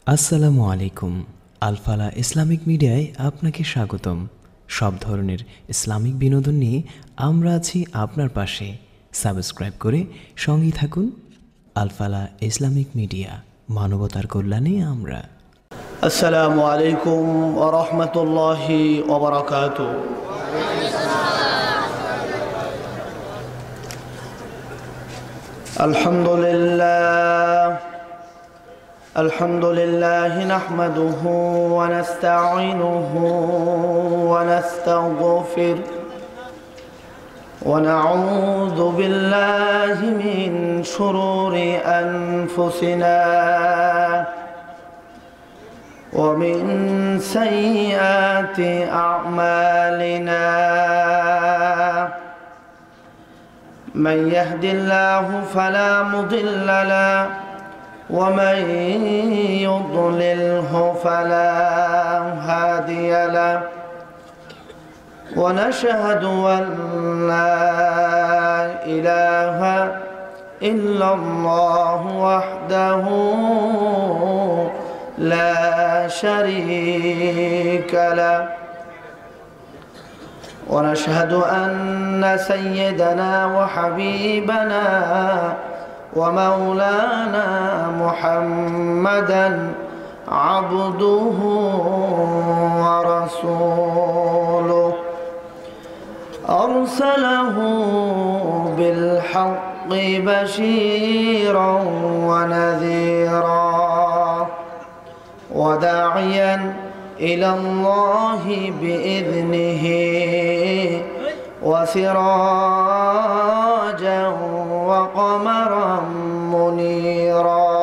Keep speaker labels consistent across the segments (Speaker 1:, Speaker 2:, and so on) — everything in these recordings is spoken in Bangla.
Speaker 1: আসসালামু আলাইকুম। আল-ফালাহ ইসলামিক মিডিয়ায় আপনাকে স্বাগতম। সব ধরনের ইসলামিক বিনোদন নিয়ে আমরা আছি আপনার পাশে। সাবস্ক্রাইব করে সঙ্গী থাকুন। আল-ফালাহ ইসলামিক মিডিয়া, মানবতার কল্যাণে আমরা।
Speaker 2: আসসালামু আলাইকুম ওয়া রাহমাতুল্লাহি ওয়া বারাকাতুহু। আলহামদুলিল্লাহ নাহমাদুহু ওয়া নাস্তাঈনুহু ওয়া নাস্তাগফির ওয়া নাউযু বিল্লাহি মিন শুরুরি আনফুসিনা ومن سيئات أعمالنا من يهد الله فلا مضل له ومن يضلله فلا هادي له ونشهد أن لا إله إلا الله وحده لا شريك له ونشهد أن سيدنا وحبيبنا ومولانا محمدا عبده ورسوله أرسله بالحق بشيرا ونذيرا وداعيا إلى الله بإذنه وسراجا وقمرا منيرا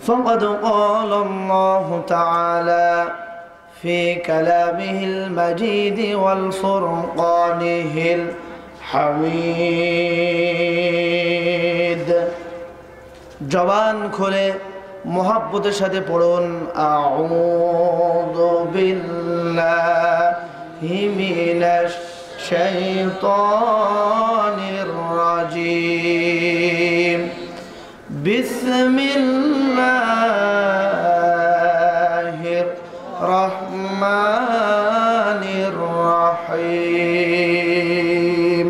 Speaker 2: فقد قال الله تعالى في كلامه المجيد والفرقانه الحميد জবান খুলে মোহাব্বতের সাথে পড়ুন আউযু বিল্লাহি মিনাশ শাইতানির রাজীম বিসমিল্লাহির রহমানির রহিম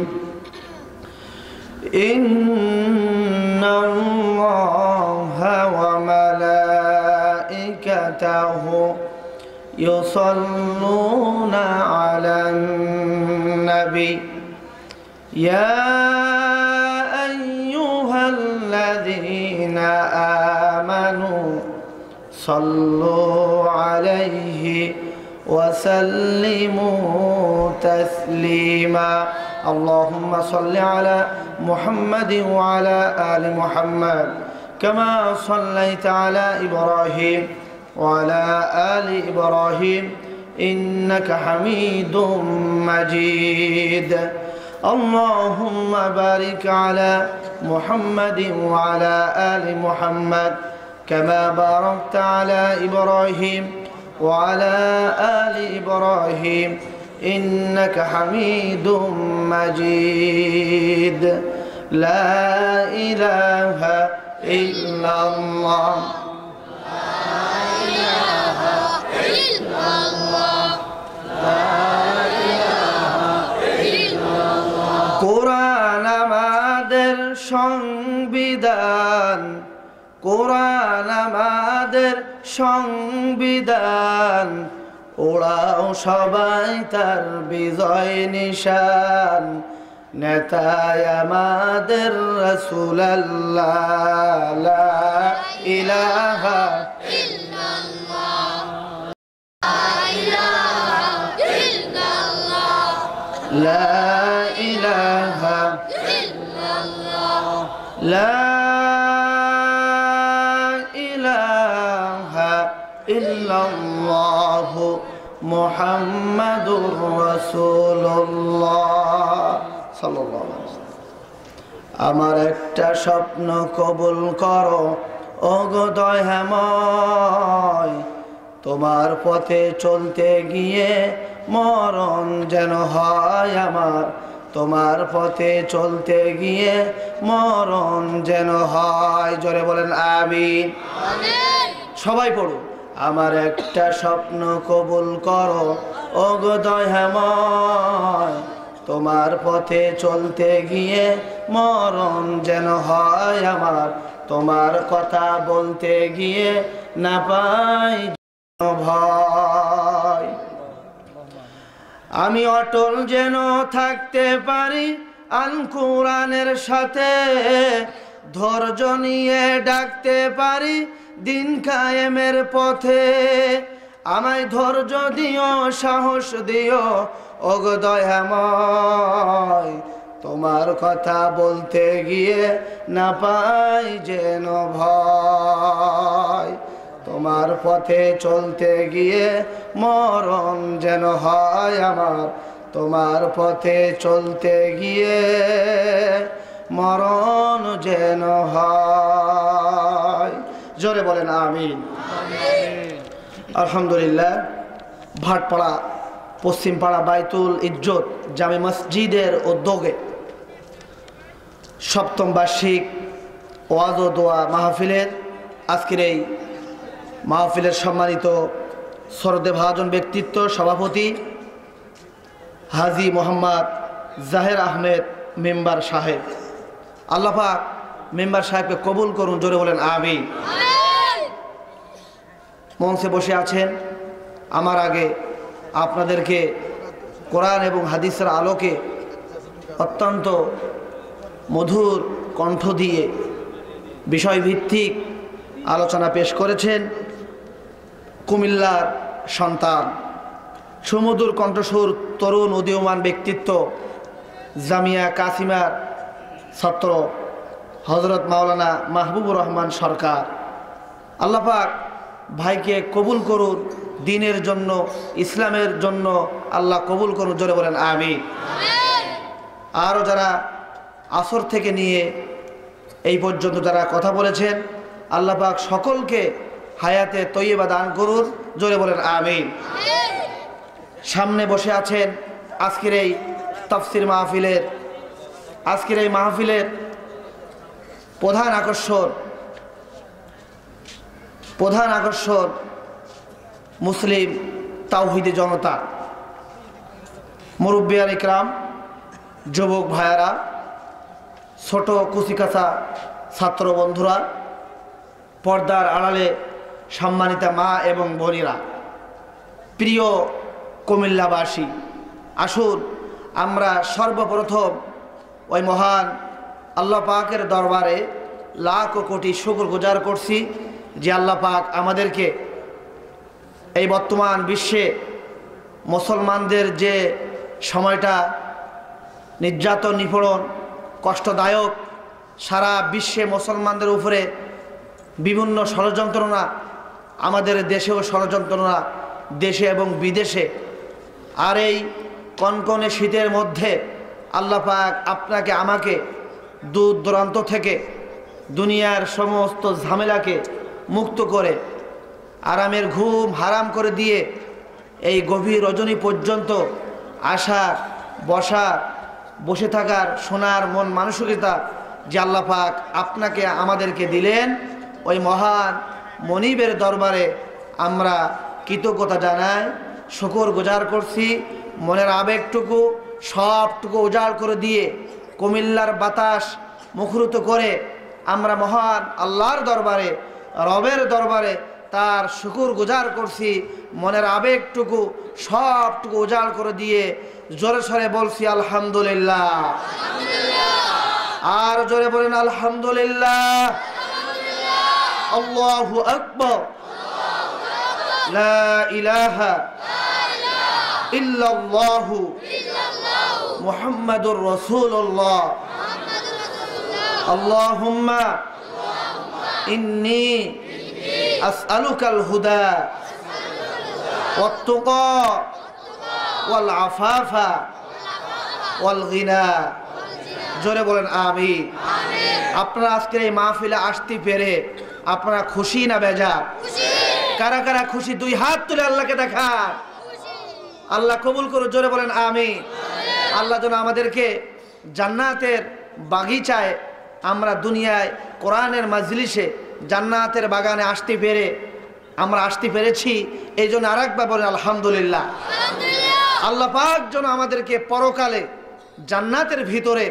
Speaker 2: ইন্নাল্লাহা ওয়া ملائكته يصلون على النبي يا أيها الذين آمنوا صلوا عليه وسلموا تسليما اللهم صل على محمد وعلى آل محمد كما صليت على إبراهيم وعلى آل إبراهيم إنك حميد مجيد اللهم بارك على محمد وعلى آل محمد كما باركت على إبراهيم وعلى آل إبراهيم إنك حميد مجيد لا إله إلا الله لا إله إلا الله لا إله إلا الله কোরআন আমাদের সংবিধান কোরআন আমাদের সংবিধান ওড়াও সবাই তার বিজয় নিশান নেতায় আমাদের রাসূলুল্লাহ লা ইলাহা ইল্লাল্লাহ লা ইলাহা ইল্লাল্লাহ লা ইলাহা ইল্লাল্লাহ লা ইলাহা ইল্লাল্লাহ মুহাম্মাদুর রাসূলুল্লাহ সাল্লাল্লাহু আলাইহি ওয়াসাল্লাম আমার একটা স্বপ্ন কবুল করো ওগো দয়াময় তোমার পথে চলতে গিয়ে মরণ যেন হয় আমার তোমার পথে চলতে গিয়ে মরণ যেন হয় জোরে বলেন আমিন আমিন সবাই পড়ুন। আমার একটা স্বপ্ন কবুল করো ওগো দয়াময়, তোমার পথে চলতে গিয়ে মরণ যেন হয় আমার, তোমার কথা বলতে গিয়ে না পাই ভয়। আমি অটল যেন থাকতে পারি আল কোরআনের সাথে, ধৈর্য নিয়ে ডাকতে পারি দিন কায়েমের পথে। আমায় ধৈর্য দিও, সাহস দিও ওগো দয়াময়, তোমার কথা বলতে গিয়ে না পাই যেন ভয়। তোমার পথে চলতে গিয়ে মরণ যেন হয় আমার, তোমার পথে চলতে গিয়ে মরণ যেন হয়। জোরে বলেন আমিন। আলহামদুলিল্লাহ। ভাটপাড়া পশ্চিমপাড়া বাইতুল ইজ্জত জামে মসজিদের উদ্যোগে সপ্তম বার্ষিক ওয়াজ ও দোয়া মাহফিলের আজকের এই মাহফিলের সম্মানিত সরদেভাজন ব্যক্তিত্ব সভাপতি হাজী মোহাম্মদ জাহের আহমেদ মেম্বার সাহেব, আল্লাহ পাক মেম্বার সাহেবকে কবুল করুন। জোরে বলেন আমিন। মঞ্চে বসে আছেন, আমার আগে আপনাদেরকে কোরআন এবং হাদিসের আলোকে অত্যন্ত মধুর কণ্ঠ দিয়ে বিষয়ভিত্তিক আলোচনা পেশ করেছেন কুমিল্লার সন্তান, সুমধুর কণ্ঠস্বর, তরুণ উদীয়মান ব্যক্তিত্ব, জামিয়া কাসিমার ছাত্র হযরত মাওলানা মাহবুবুর রহমান সরকার। আল্লাহ পাক ভাইকে কবুল করুন, দ্বীনের জন্য, ইসলামের জন্য আল্লাহ কবুল করুন। জোরে বলেন আমিন। আরও যারা আসর থেকে নিয়ে এই পর্যন্ত যারা কথা বলেছেন, আল্লাহ পাক সকলকে হায়াতে তৈয়বা দান করুন। জোরে বলেন আমিন। সামনে বসে আছেন আজকের এই তাফসীর মাহফিলের, আজকের এই মাহফিলের প্রধান আকর্ষণ মুসলিম তাওহীদি জনতা, মুরব্বিয়ান ইকরাম, যুবক ভাইয়ারা, ছোট কুচিকাচা ছাত্র বন্ধুরা, পর্দার আড়ালে সম্মানিতা মা এবং বোনেরা, প্রিয় কুমিল্লাবাসী, আসুন আমরা সর্বপ্রথম ওই মহান আল্লাহ পাকের দরবারে লাখ কোটি শুকর গুজার করছি যে আল্লাহ পাক আমাদেরকে এই বর্তমান বিশ্বে মুসলমানদের যে সময়টা নির্যাতন, নিপীড়ন, কষ্টদায়ক, সারা বিশ্বে মুসলমানদের উপরে বিভিন্ন ষড়যন্ত্রণা, আমাদের দেশেও ষড়যন্ত্রণা, দেশে এবং বিদেশে। আর এই কনকনে শীতের মধ্যে আল্লাহ পাক আপনাকে আমাকে দূর দূরান্ত থেকে দুনিয়ার সমস্ত ঝামেলাকে মুক্ত করে আরামের ঘুম হারাম করে দিয়ে এই গভীর রজনী পর্যন্ত আসা, বসা, বসে থাকার শোনার মন মানসিকতা যে আল্লাহ পাক আপনাকে আমাদেরকে দিলেন, ওই মহান মনিবের দরবারে আমরা কৃতজ্ঞতা জানাই, শুকর গুজার করছি। মনের আবেগটুকু সবটুকু উজাড় করে দিয়ে কুমিল্লার বাতাস মুখরিত করে আমরা মহান আল্লাহর দরবারে, রবের দরবারে তার শুকর গুজার করছি। মনের আবেগটুকু সবটুকু উজাড় করে দিয়ে জোরে সরে বলছি আলহামদুলিল্লাহ। আর জোরে বলেন আলহামদুলিল্লাহ। আল্লাহু আকবার। লা ইলাহা ইল্লাল্লাহু মুহাম্মাদুর রাসূলুল্লাহ। আল্লাহুম্মা ইন্নী আসআলুকাল হুদা ওয়াত তুকা ওয়াল আফাফা ওয়াল গিনা। জোরে বলেন আমিন। আপনারা আজকের এই মাহফিলে আসতে পেরে আপনারা খুশি না বেজার? কারা কারা খুশি? দুই হাত তুলে আল্লাহকে দেখান। আল্লাহ কবুল করুন। জোরে বলেন আমিন। আল্লাহ যেন আমাদেরকে জান্নাতের বাগিচায়, আমরা দুনিয়ায় কোরআনের মাজলিসে জান্নাতের বাগানে আসতে পেরে আমরা আসতে পেরেছি, এই জন্য আর একবার বলেন আলহামদুলিল্লাহ। আল্লাহ পাক যেন আমাদেরকে পরকালে জান্নাতের ভিতরে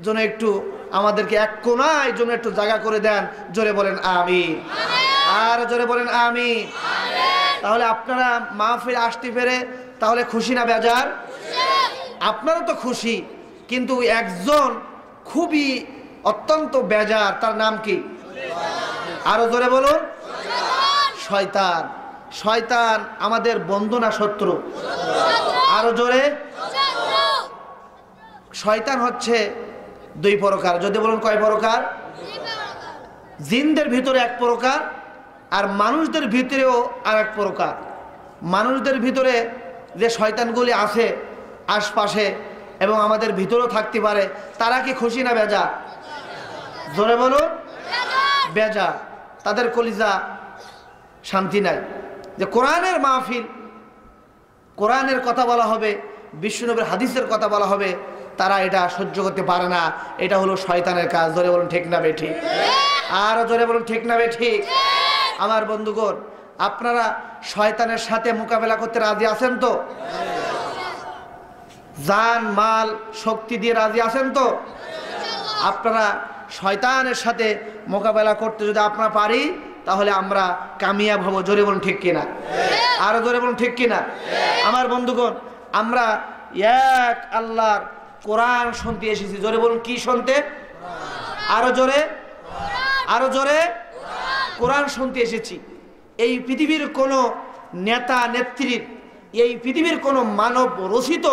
Speaker 2: যেন একটু আমাদেরকে এক কোণায় যেন একটু জায়গা করে দেন। জোরে বলেন আমিন, আর জোরে বলেন আমিন। তাহলে আপনারা মাহফিল আসতে পেরে তাহলে খুশি না বেজার? আপনারা তো খুশি, কিন্তু একজন খুবই অত্যন্ত বেজার, তার নাম কি? আরো জোরে বলুন। শয়তান। শয়তান আমাদের বন্ধু না শত্রু? আরো জোরে। শয়তান হচ্ছে দুই প্রকার। যদি বলুন কয় প্রকার? জিনদের ভিতরে এক প্রকার, আর মানুষদের ভিতরেও আর এক প্রকার। মানুষদের ভিতরে যে শয়তানগুলি আছে আশপাশে এবং আমাদের ভিতরেও থাকতে পারে, তারা কি খুশি না বেজা? জোরে বলুন। বেজা। তাদের কলিজা শান্তি নাই। যে কোরআনের মাহফিল, কোরআনের কথা বলা হবে, বিশ্বনবীর হাদিসের কথা বলা হবে, তারা এটা সহ্য করতে পারে না। এটা হলো শয়তানের কাজ। জোরে বলুন ঠিক না বেঠিক? আর জোরে বলুন ঠিক না বেঠিক? আমার বন্ধুগণ, আপনারা শয়তানের সাথে মোকাবেলা করতে রাজি আছেন তো? জান মাল শক্তি দিয়ে রাজি আছেন তো? আপনারা শয়তানের সাথে মোকাবেলা করতে যদি আপনারা পারি, তাহলে আমরা কামিয়াব হব। জোরে বলুন ঠিক কিনা? আরো জোরে বলুন ঠিক কিনা? আমার বন্ধুগণ, আমরা এক আল্লাহর কোরআন শুনতে এসেছি। জোরে বলুন কি শুনতে? আরো জোরে, আরো জোরে। কোরআন শুনতে এসেছি। এই পৃথিবীর কোনো নেতা নেত্রীর, এই পৃথিবীর কোনো মানব রচিত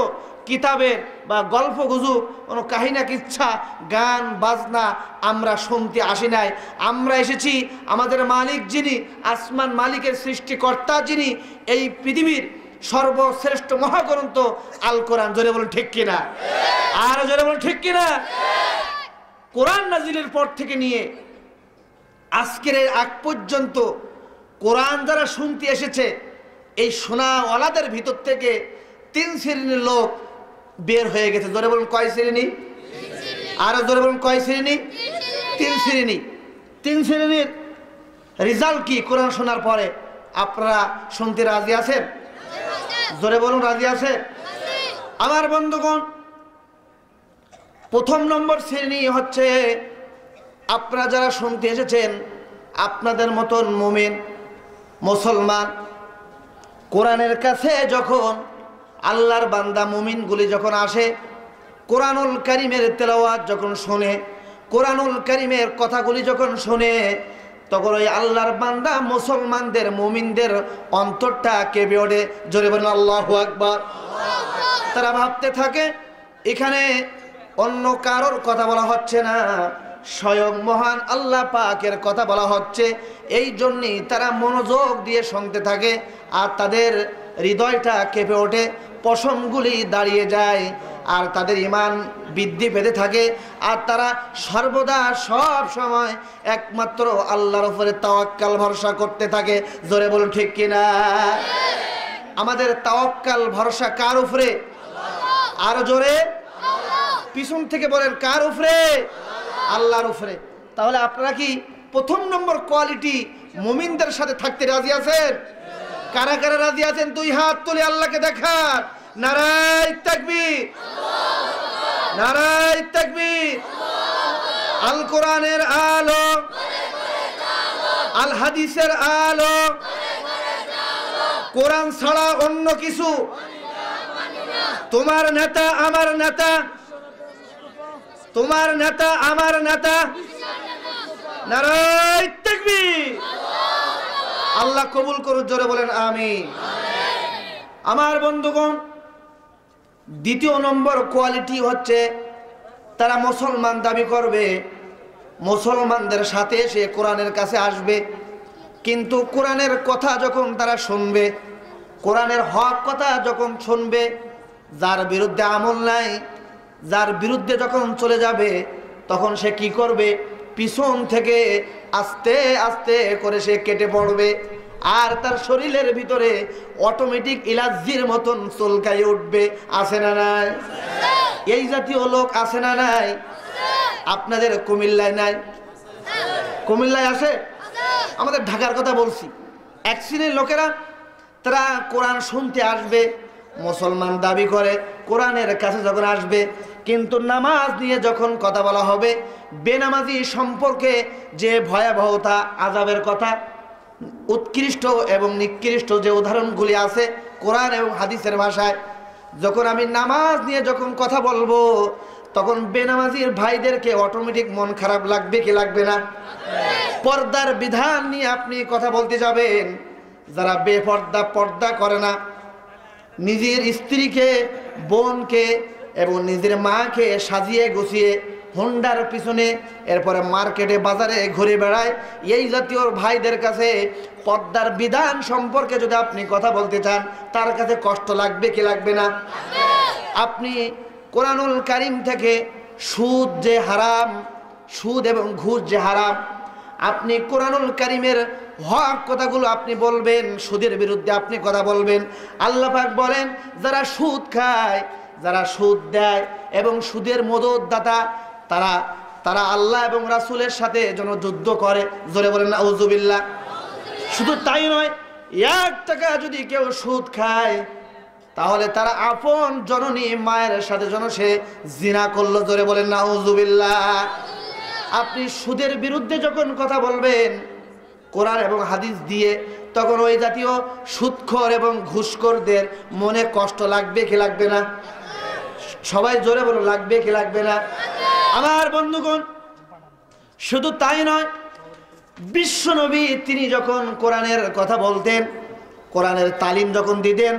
Speaker 2: কিতাবের বা গল্প গুজব, কোনো কাহিনা কিচ্ছা, গান বাজনা আমরা শুনতে আসি নাই। আমরা এসেছি আমাদের মালিক যিনি, আসমান মালিকের সৃষ্টিকর্তা যিনি, এই পৃথিবীর সর্বশ্রেষ্ঠ মহাগ্রন্থ আল কোরআন। জোরে বলুন ঠিক কিনা? আর জোরে বলুন ঠিক কিনা? কোরআন নাজিলের পর থেকে নিয়ে আজকের আগ পর্যন্ত কোরআন যারা শুনতে এসেছে, এই শোনাওয়ালাদের ভিতর থেকে তিন শ্রেণীর লোক বের হয়ে গেছে। জোরে বলুন কয় শ্রেণী? আরো জোরে বলুন কয় শ্রেণী? তিন শ্রেণী। তিন শ্রেণীর রেজাল্ট কি কোরআন শোনার পরে? আপনারা শুনতে রাজি আছেন? জোরে বলুন রাজি আছে? আমার বন্ধুগণ, প্রথম নম্বর শ্রেণী হচ্ছে আপনারা যারা শুনতে এসেছেন, আপনাদের মতন মুমিন মুসলমান, কোরআনের কাছে যখন আল্লাহর বান্দা মুমিনগুলি যখন আসে, কোরআনুল কারীমের তেলাওয়াত যখন শোনে, কোরআনুল কারীমের কথাগুলি যখন শোনে, তখন ওই আল্লাহর বান্দা মুসলমানদের মুমিনদের অন্তরটা কেঁপে ওঠে। জোরে বলেন আল্লাহু আকবার। তারা ভাবতে থাকে এখানে অন্য কারোর কথা বলা হচ্ছে না, স্বয়ং মহান আল্লাহ পাকের কথা বলা হচ্ছে। এই জন্যই তারা মনোযোগ দিয়ে শুনতে থাকে, আর তাদের হৃদয়টা কেঁপে ওঠে, পশমগুলি দাঁড়িয়ে যায়, আর তাদের ঈমান বৃদ্ধি পেতে থাকে। আর তারা সর্বদা সব সময় একমাত্র আল্লাহর উপরে তাওয়াক্কাল ভরসা করতে থাকে। জোরে বলুন ঠিক কিনা? আমাদের তাওয়াক্কাল ভরসা কার উপরে? আরো জোরে। পিছন থেকে বলেন কার উপরে? আল্লাহর উপরে। তাহলে আপনারা কি প্রথম নম্বর কোয়ালিটি মুমিনদের সাথে থাকতে রাজি আছেন? কারা কারা রাজি আছেন? দুই হাত তুলে আল্লাহকে দেখান। নারায়ে তাকবীর, নারায়ে তাকবীর। আল কোরআনের আলো, আল হাদিসের আলো, কোরআন ছাড়া অন্য কিছু তোমার নেতা আমার নেতা, তোমার নেতা আমার নেতা। নারায়ে তাকবীর। আল্লাহ কবুল করুন। জোরে বলেন আমিন। আমার বন্ধুগণ, দ্বিতীয় নম্বর কোয়ালিটি হচ্ছে তারা মুসলমান দাবি করবে, মুসলমানদের সাথে সে কোরআনের কাছে আসবে, কিন্তু কোরআনের কথা যখন তারা শুনবে, কোরআনের হক কথা যখন শুনবে, যার বিরুদ্ধে আমল নাই, যার বিরুদ্ধে যখন চলে যাবে, তখন সে কি করবে? পিছন থেকে আস্তে আস্তে করে সে কেটে পড়বে, আর তার শরীরের ভিতরে অটোমেটিক ইলার্জির মতন চুলকাই উঠবে। আছে না নাই? এই জাতীয় লোক আছে না নাই? আপনাদের কুমিল্লায় নাই? কুমিল্লায় আছে? আমাদের ঢাকার কথা বলছি। এক শ্রেণীর লোকেরা তারা কোরআন শুনতে আসবে, মুসলমান দাবি করে, কোরআনের কাছে যখন আসবে, কিন্তু নামাজ নিয়ে যখন কথা বলা হবে, বেনামাজি সম্পর্কে যে ভয়াবহতা আযাবের কথা, উৎকৃষ্ট এবং নিকৃষ্ট যে উদাহরণগুলি আছে কোরআন এবং হাদিসের ভাষায়, যখন আমি নামাজ নিয়ে যখন কথা বলবো, তখন বেনামাজির ভাইদেরকে অটোমেটিক মন খারাপ লাগবে কি লাগবে না? পর্দার বিধান নিয়ে আপনি কথা বলতে যাবেন, যারা বেপর্দা, পর্দা করে না, নিজের স্ত্রীকে, বোনকে এবং নিজের মাকে সাজিয়ে গুছিয়ে হোন্ডার পিছনে, এরপরে মার্কেটে বাজারে ঘুরে বেড়ায়, এই জাতীয় ভাইদের কাছে পর্দার বিধান সম্পর্কে যদি আপনি কথা বলতে চান, তার কাছে কষ্ট লাগবে কি লাগবে না? আপনি কোরআনুল কারীম থেকে সুদ যে হারাম, সুদ এবং ঘুষ যে হারাম, আপনি কোরআনুল কারীমের হক কথাগুলো আপনি বলবেন, সুদের বিরুদ্ধে আপনি কথা বলবেন। আল্লাহ পাক বলেন, যারা সুদ খায়, যারা সুদ দেয় এবং সুদের মদতদাতা, তারা আল্লাহ এবং রাসূলের সাথে যেন যুদ্ধ করে। জোরে বলেন নাউযুবিল্লাহ। শুধু তাই নয়, 1 টাকা যদি কেউ সুদ খায়, তাহলে তারা আপন জননী মায়ের সাথে যেন সে জিনা করলো। জোরে বলেন নাউযুবিল্লাহ। আপনি সুদের বিরুদ্ধে যখন কথা বলবেন কোরআন এবং হাদিস দিয়ে, তখন ওই জাতীয় সুদখোর এবং ঘুষখোরদের মনে কষ্ট লাগবে কি লাগবে না? সবাই জোরে বলো, লাগবে কি লাগবে না? আমার বন্ধুগণ, শুধু তাই নয়, বিশ্বনবী তিনি যখন কোরআনের কথা বলতেন, কোরআনের তালিম যখন দিতেন,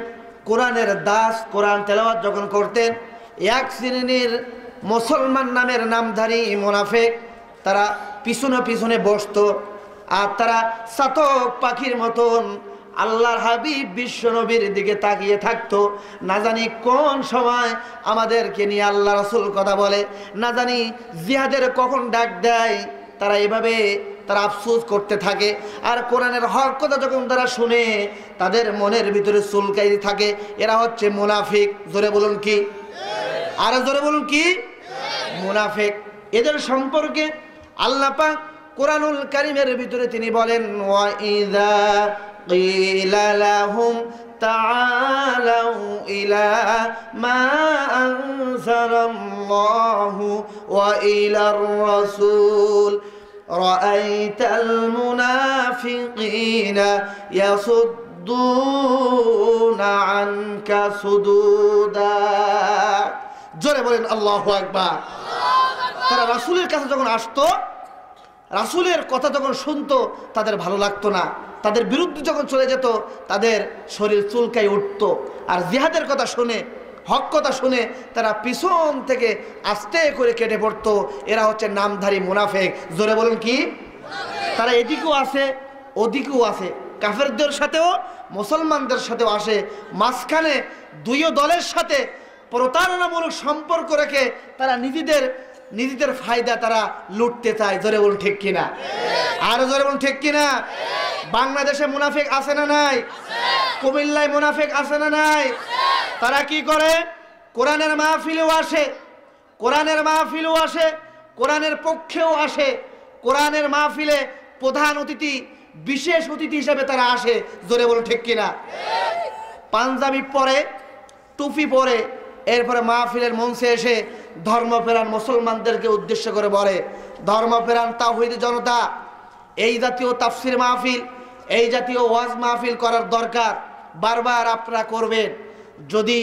Speaker 2: কোরআনের দাস কোরআন তেলাওয়াত যখন করতেন, এক শ্রেণীর মুসলমান নামের নামধারী মুনাফিক তারা পিছনে পিছনে বসতো, আর তারা চাতক পাখির মতন আল্লাহর হাবিব বিশ্বনবীর দিকে তাকিয়ে থাকতো। না জানি কোন সময় আমাদেরকে নিয়ে আল্লাহ রাসূল কথা বলে, না জানি জিহাদের কখন ডাক দেয়, তারা এভাবে তারা আফসোস করতে থাকে। আর কোরআনের হক কথা যখন তারা শুনে, তাদের মনের ভিতরে চুলকাই থাকে। এরা হচ্ছে মুনাফিক। জোরে বলুন কি? আর জোরে বলুন কি? মুনাফিক। এদের সম্পর্কে আল্লাহ পাক কোরআনুল কারীমের ভিতরে তিনি বলেন, ওয়া ইযা কিলা লাহুম তাআলাউ ইলা মা আনজালাল্লাহু ওয়া ইলার রাসূল রাআইতাল মুনাফিকিনা ইয়াসুদ্দুনা আনকা সুদুদা। জোরে বলেন আল্লাহু আকবার। তারা রাসূলের কাছে যখন আসতো, রাসূলের কথা যখন শুনতো, তাদের ভালো লাগতো না। তাদের বিরুদ্ধে যখন চলে যেত, তাদের শরীর চুলকাই উঠতো। আর জিহাদের কথা শুনে, হক কথা শুনে তারা পিছন থেকে আস্তে করে কেটে পড়তো। এরা হচ্ছে নামধারী মুনাফিক। জোরে বলুন কি? তারা এদিকেও আসে, ওদিকেও আসে, কাফেরদের সাথেও মুসলমানদের সাথেও আসে। মাঝখানে দুই দলের সাথে প্রতারণামূলক সম্পর্ক রেখে তারা নিজেদের ফায়দা তারা লুটতে চায়। জোরে বলুন ঠিক কিনা? আর জোরে বলুন ঠিক কিনা? বাংলাদেশে মুনাফিক আছে না নাই? কুমিল্লায় মুনাফিক আছে না নাই? তারা কি করে? কোরআনের মাহফিলেও আসে, কোরআনের মাহফিলেও আসে, কোরআনের পক্ষেও আসে। কোরআনের মাহফিলে প্রধান অতিথি, বিশেষ অতিথি হিসেবে তারা আসে। জোরে বলুন ঠিক কিনা? পাঞ্জাবি পরে, টুপি পরে, এরপরে মাহফিলের মঞ্চে এসে ধর্মপ্রাণ মুসলমানদেরকে উদ্দেশ্য করে বলে, ধর্মপ্রাণ তাওহীদি জনতা, এই জাতীয় তাফসির মাহফিল, এই জাতীয় ওয়াজ মাহফিল করার দরকার। বারবার আপনারা করবেন। যদি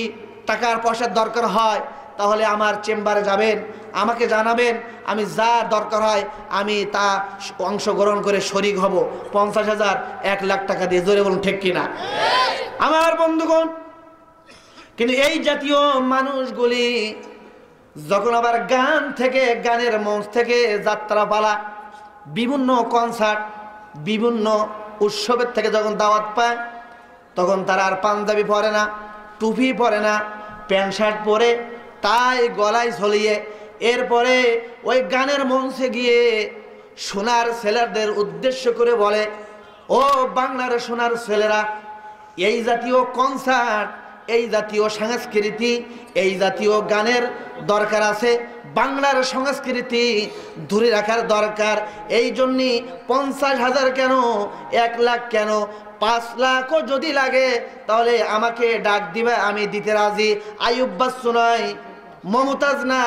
Speaker 2: টাকার পয়সার দরকার হয়, তাহলে আমার চেম্বারে যাবেন, আমাকে জানাবেন, আমি যা দরকার হয় আমি তা অংশগ্রহণ করে শরিক হব। 50,000, 1 লাখ টাকা দিয়ে। জোরে বলুন ঠিক কিনা? আমার বন্ধুগণ, কিন্তু এই জাতীয় মানুষগুলি যখন আবার গান থেকে, গানের মঞ্চ থেকে যাত্রাপালা, বিভিন্ন কনসার্ট, বিভিন্ন উৎসবের থেকে যখন দাওয়াত পায়, তখন তারা আর পাঞ্জাবি পরে না, টুপি পরে না, প্যান্ট শার্ট পরে, তাই গলায় ঝলিয়ে, এরপরে ওই গানের মঞ্চে গিয়ে সোনার ছেলেদের উদ্দেশ্য করে বলে, ও বাংলার সোনার ছেলেরা, এই জাতীয় কনসার্ট, এই জাতীয় সংস্কৃতি, এই জাতীয় গানের দরকার আছে। বাংলার সংস্কৃতি ধরে রাখার দরকার। এই জন্যই 50,000 কেন, 1 লাখ কেন, 5 লাখও যদি লাগে তাহলে আমাকে ডাক দিবে, আমি দিতে রাজি। আইয়ুব বাচ্চু নয়, মমতাজ না,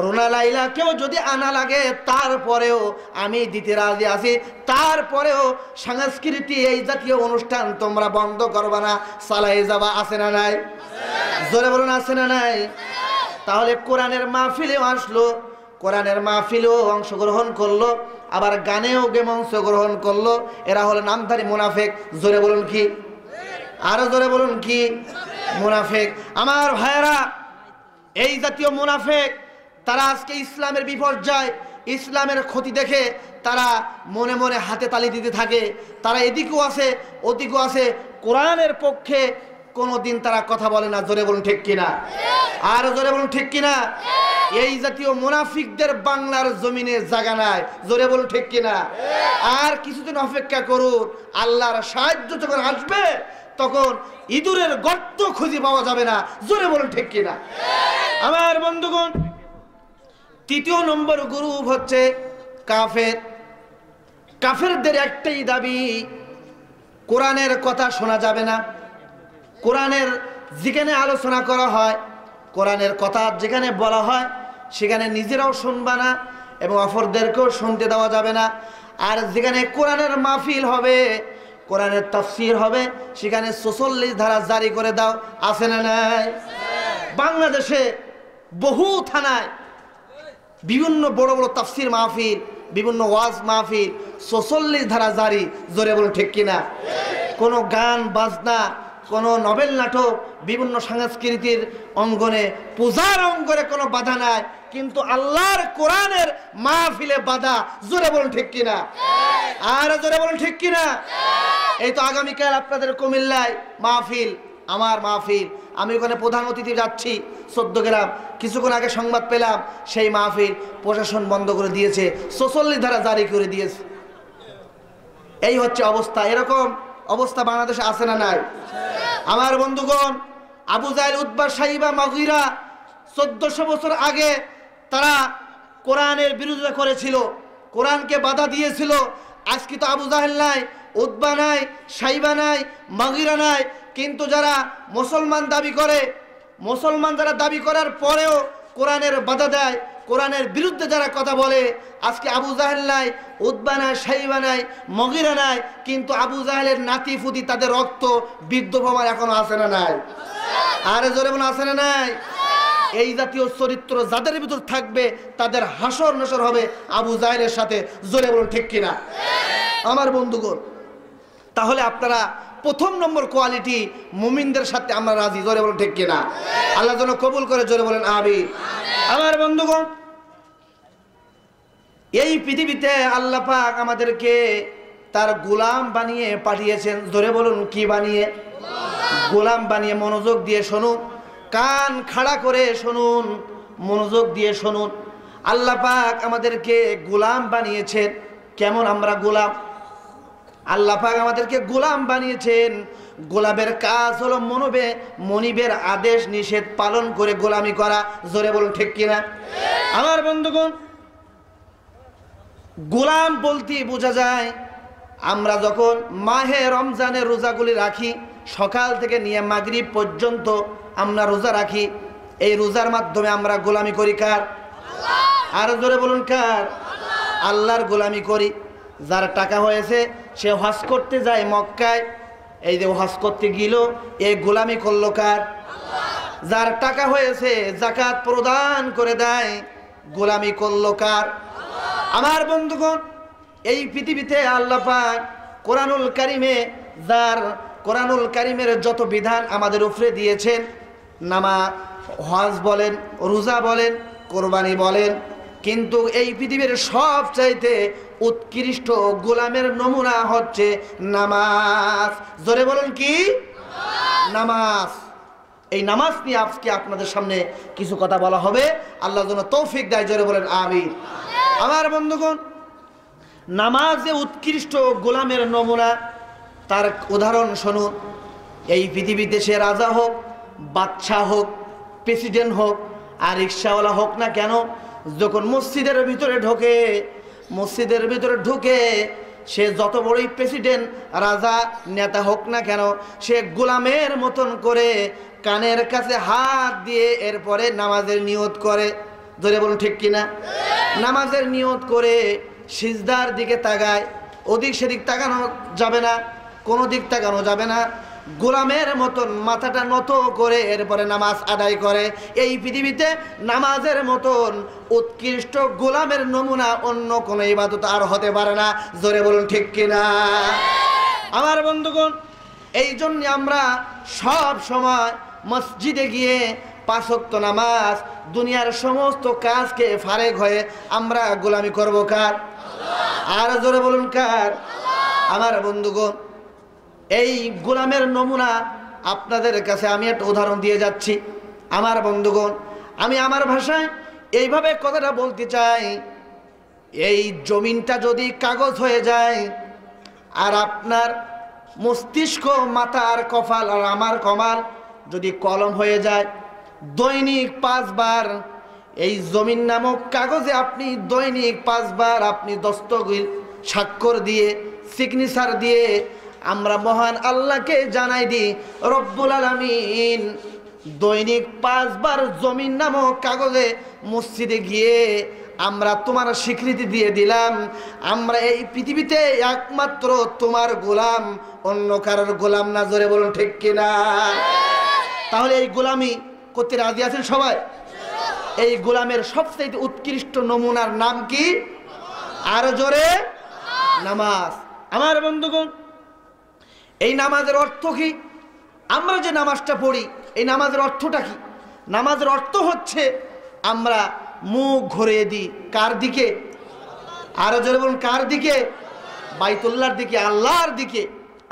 Speaker 2: রুনা লাইলা কেউ যদি আনা লাগে তারপরেও আমি দিতে রাজি আছি। তারপরেও সংস্কৃতি এই জাতীয় অনুষ্ঠান তোমরা বন্ধ করবা না, চালাই যাবা। আছে না নাই? জোরে বলুন, আছে না নাই? তাহলে কোরআনের মাহফিলেও আসলো, কোরআনের মাহফিলেও অংশগ্রহণ করলো, আবার গানেও অংশগ্রহণ করলো। এরা হলো নামধারী মুনাফিক। জোরে বলুন কি? আরো জোরে বলুন কি? মুনাফিক। আমার ভাইয়েরা, এই জাতীয় মুনাফিক তারা আজকে ইসলামের বিপর্যয়, ইসলামের ক্ষতি দেখে তারা মনে মনে হাতে তালি দিতে থাকে। তারা এদিকেও আছে ওদিকেও আছে, কোরআনের পক্ষে কোনোদিন তারা কথা বলে না। জোরে বলুন ঠিক কিনা? আর জোরে বলুন ঠিক কিনা? এই জাতীয় মুনাফিকদের বাংলার জমিনে জায়গা নাই। জোরে বলুন ঠিক কিনা? আর কিছুদিন অপেক্ষা করুন, আল্লাহর সাহায্য যখন আসবে তখন ইঁদুরের গর্ত খুঁজে পাওয়া যাবে না। জোরে বলুন ঠিক কিনা? আমার বন্ধুগণ, 3য় নম্বর গ্রুপ হচ্ছে কাফের। কাফেরদের একটাই দাবি, কোরআনের কথা শোনা যাবে না। কোরআনের যেখানে আলোচনা করা হয়, কোরআনের কথা যেখানে বলা হয় সেখানে নিজেরাও শুনবা না এবং অপরদেরকেও শুনতে দেওয়া যাবে না। আর যেখানে কোরআনের মাহফিল হবে, কোরআনের তাফসীর হবে, সেখানে ৪৪ ধারা জারি করে দাও। আছে না নাই? বাংলাদেশে বহু থানায় বিভিন্ন বড় বড় তাফসীর মাহফিল, বিভিন্ন ওয়াজ মাহফিল, ৪৪ ধারা জারি। জোরে বলুন ঠিক কিনা? কোনো গান বাজনা, কোনো নভেল নাটক, বিভিন্ন সাংস্কৃতিক অঙ্গনে, পূজার অঙ্গনে কোনো বাধা নাই, কিন্তু আল্লাহর কোরআনের মাহফিলে বাধা। জোরে বলুন ঠিক কিনা? আর জোরে বলুন ঠিক কিনা? এই তো আগামীকাল আপনাদের কুমিল্লায় মাহফিল, আমার মাহফিল। আমি ওখানে প্রধান অতিথি যাচ্ছি 14 গ্রাম। কিছুক্ষণ আগে সংবাদ পেলাম সেই মাহফিল প্রশাসন বন্ধ করে দিয়েছে, ৪৪ ধারা জারি করে দিয়েছে। এই হচ্ছে অবস্থা। এরকম অবস্থা বাংলাদেশে আছে না নাই? আমার বন্ধুগণ, আবু জাহেল, উতবা, সাইবা, মুগীরা 1400 বছর আগে তারা কোরআনের বিরোধিতা করেছিল, কোরআনকে বাধা দিয়েছিল। আজকে তো আবু জাহেল নাই, উতবা নাই, সাইবা নাই, মুগীরা নাই, কিন্তু যারা মুসলমান দাবি করে, মুসলমান যারা দাবি করার পরেও কোরআনের বাধা দেয়, কোরআনের বিরুদ্ধে যারা কথা বলে, আজকে আবু জাহেল নাই, উতবা নাই, সাইবা নাই, মুগীরা নাই, কিন্তু আবু জাহেলের নাতি ফুতি তাদের রক্ত বিদ্ধ প্রমাণ এখনো আছে না নাই? আরে জোরে বলুন, আছে না নাই? এই জাতীয় চরিত্র যাদের ভিতর থাকবে তাদের হাসর নাসর হবে আবু জাহেলের সাথে। জোরে বলুন ঠিক কিনা? আমার বন্ধুগণ, তাহলে আপনারা 1ম নম্বর কোয়ালিটি, মুমিনদের সাথে আমরা রাজি। জোরে বলুন ঠিক কিনা? আল্লাহ যেন কবুল করে। জোরে বলেন আমিন। আমার বন্ধুগণ, এই পৃথিবীতে আল্লাহ পাক আমাদেরকে তার গোলাম বানিয়ে পাঠিয়েছেন। জোরে বলুন কি বানিয়ে? গোলাম বানিয়ে। মনোযোগ দিয়ে শুনুন, কান খাড়া করে শুনুন, মনোযোগ দিয়ে শুনুন। আল্লাহ পাক আমাদেরকে গোলাম বানিয়েছেন। কেমন আমরা গোলাম? আল্লাহ পাক আমাদেরকে গোলাম বানিয়েছেন। গোলামের কাজ হলো মনিবের আদেশ নিষেধ পালন করে গোলামি করা। জোরে বলুন ঠিক কিনা? আমার বন্ধুগণ, গোলাম বলতে বোঝা যায়, আমরা যখন মাহে রমজানের রোজাগুলি রাখি, সকাল থেকে নিয়ে মাগরিব পর্যন্ত আমরা রোজা রাখি, এই রোজার মাধ্যমে আমরা গোলামি করি কার? আর জোরে বলুন কার? আল্লাহর গোলামি করি। যার টাকা হয়েছে সে হজ করতে যায় মক্কায়, এই যে হজ করতে গেল, এই গোলামি করলো কার? যার টাকা হয়েছে যাকাত প্রদান করে দেয়, গোলামি করলো কার? আমার বন্ধুগণ, এই পৃথিবীতে আল্লাহ পাক কোরআনুল কারিমে, যার কোরআনুল কারিমের যত বিধান আমাদের উপরে দিয়েছেন, নামাজ, হজ বলেন, রোজা বলেন, কোরবানি বলেন, কিন্তু এই পৃথিবীর সবচাইতে উৎকৃষ্ট গোলামের নমুনা হচ্ছে নামাজ। জোরে বলুন কি? নামাজ। এই নামাজ নিয়ে আজকে আপনাদের সামনে কিছু কথা বলা হবে। আল্লাহ যেন তৌফিক দেয়। জোরে বলেন আমিন। আমার বন্ধুগণ, নামাজ যে উৎকৃষ্ট গোলামের নমুনা, তার উদাহরণ শুনুন। এই পৃথিবীতে সে রাজা হোক, বাদশা হোক, প্রেসিডেন্ট হোক, আর রিক্সাওয়ালা হোক না কেন, যখন মসজিদের ভিতরে ঢোকে, মসজিদের ভিতরে ঢুকে সে যত বড়ই প্রেসিডেন্ট, রাজা, নেতা হোক না কেন, সে গোলামের মতন করে কানের কাছে হাত দিয়ে এরপরে নামাজের নিয়ত করে। ধরে বলুন ঠিক কিনা? নামাজের নিয়ত করে সিজদার দিকে তাকায়, ওদিক সেদিক তাকানো যাবে না, কোনো দিক তাকানো যাবে না, গোলামের মতন মাথাটা নত করে এরপরে নামাজ আদায় করে। এই পৃথিবীতে নামাজের মতন উৎকৃষ্ট গোলামের নমুনা অন্য কোনো ইবাদত আর হতে পারে না। জোরে বলুন ঠিক কিনা? আমার বন্ধুগণ, এই জন্য আমরা সব সময় মসজিদে গিয়ে 5 ওয়াক্ত নামাজ, দুনিয়ার সমস্ত কাজকে ফারেক হয়ে আমরা গোলামি করব কার? আর জোরে বলুন কার? আমার বন্ধুগণ, এই গোলামের নমুনা আপনাদের কাছে আমি একটা উদাহরণ দিয়ে যাচ্ছি। আমার বন্ধুগণ, আমি আমার ভাষায় এইভাবে কথাটা বলতে চাই, এই জমিনটা যদি কাগজ হয়ে যায় আর আপনার মস্তিষ্ক, মাথার কপাল আর আমার কমাল যদি কলম হয়ে যায়, দৈনিক 5 বার এই জমিন নামক কাগজে আপনি দৈনিক 5 বার আপনি দস্তগির স্বাক্ষর দিয়ে, সিগনেচার দিয়ে আমরা মহান আল্লাহকে জানাই দিই, রব্বুল আলামিন দৈনিক 5 বার জমিন নামক কাগজে মসজিদে গিয়ে আমরা তোমার স্বীকৃতি দিয়ে দিলাম, আমরা এই পৃথিবীতে একমাত্র তোমার গোলাম, অন্য কারোর গোলাম না। জোরে বলুন ঠিক কিনা? তাহলে এই গোলামি করতে রাজি আছেন সবাই? এই গোলামের সবচেয়ে উৎকৃষ্ট নমুনার নাম কি? আরো জোরে? নামাজ। আমার বন্ধুগণ, এই নামাজের অর্থ কি? আমরা যে নামাজটা পড়ি, এই নামাজের অর্থটা কি? নামাজের অর্থ হচ্ছে আমরা মুখ ঘুরিয়ে দিই কার দিকে? আরো জোরে বলুন কার দিকে? বাইতুল্লাহর দিকে, আল্লাহর দিকে।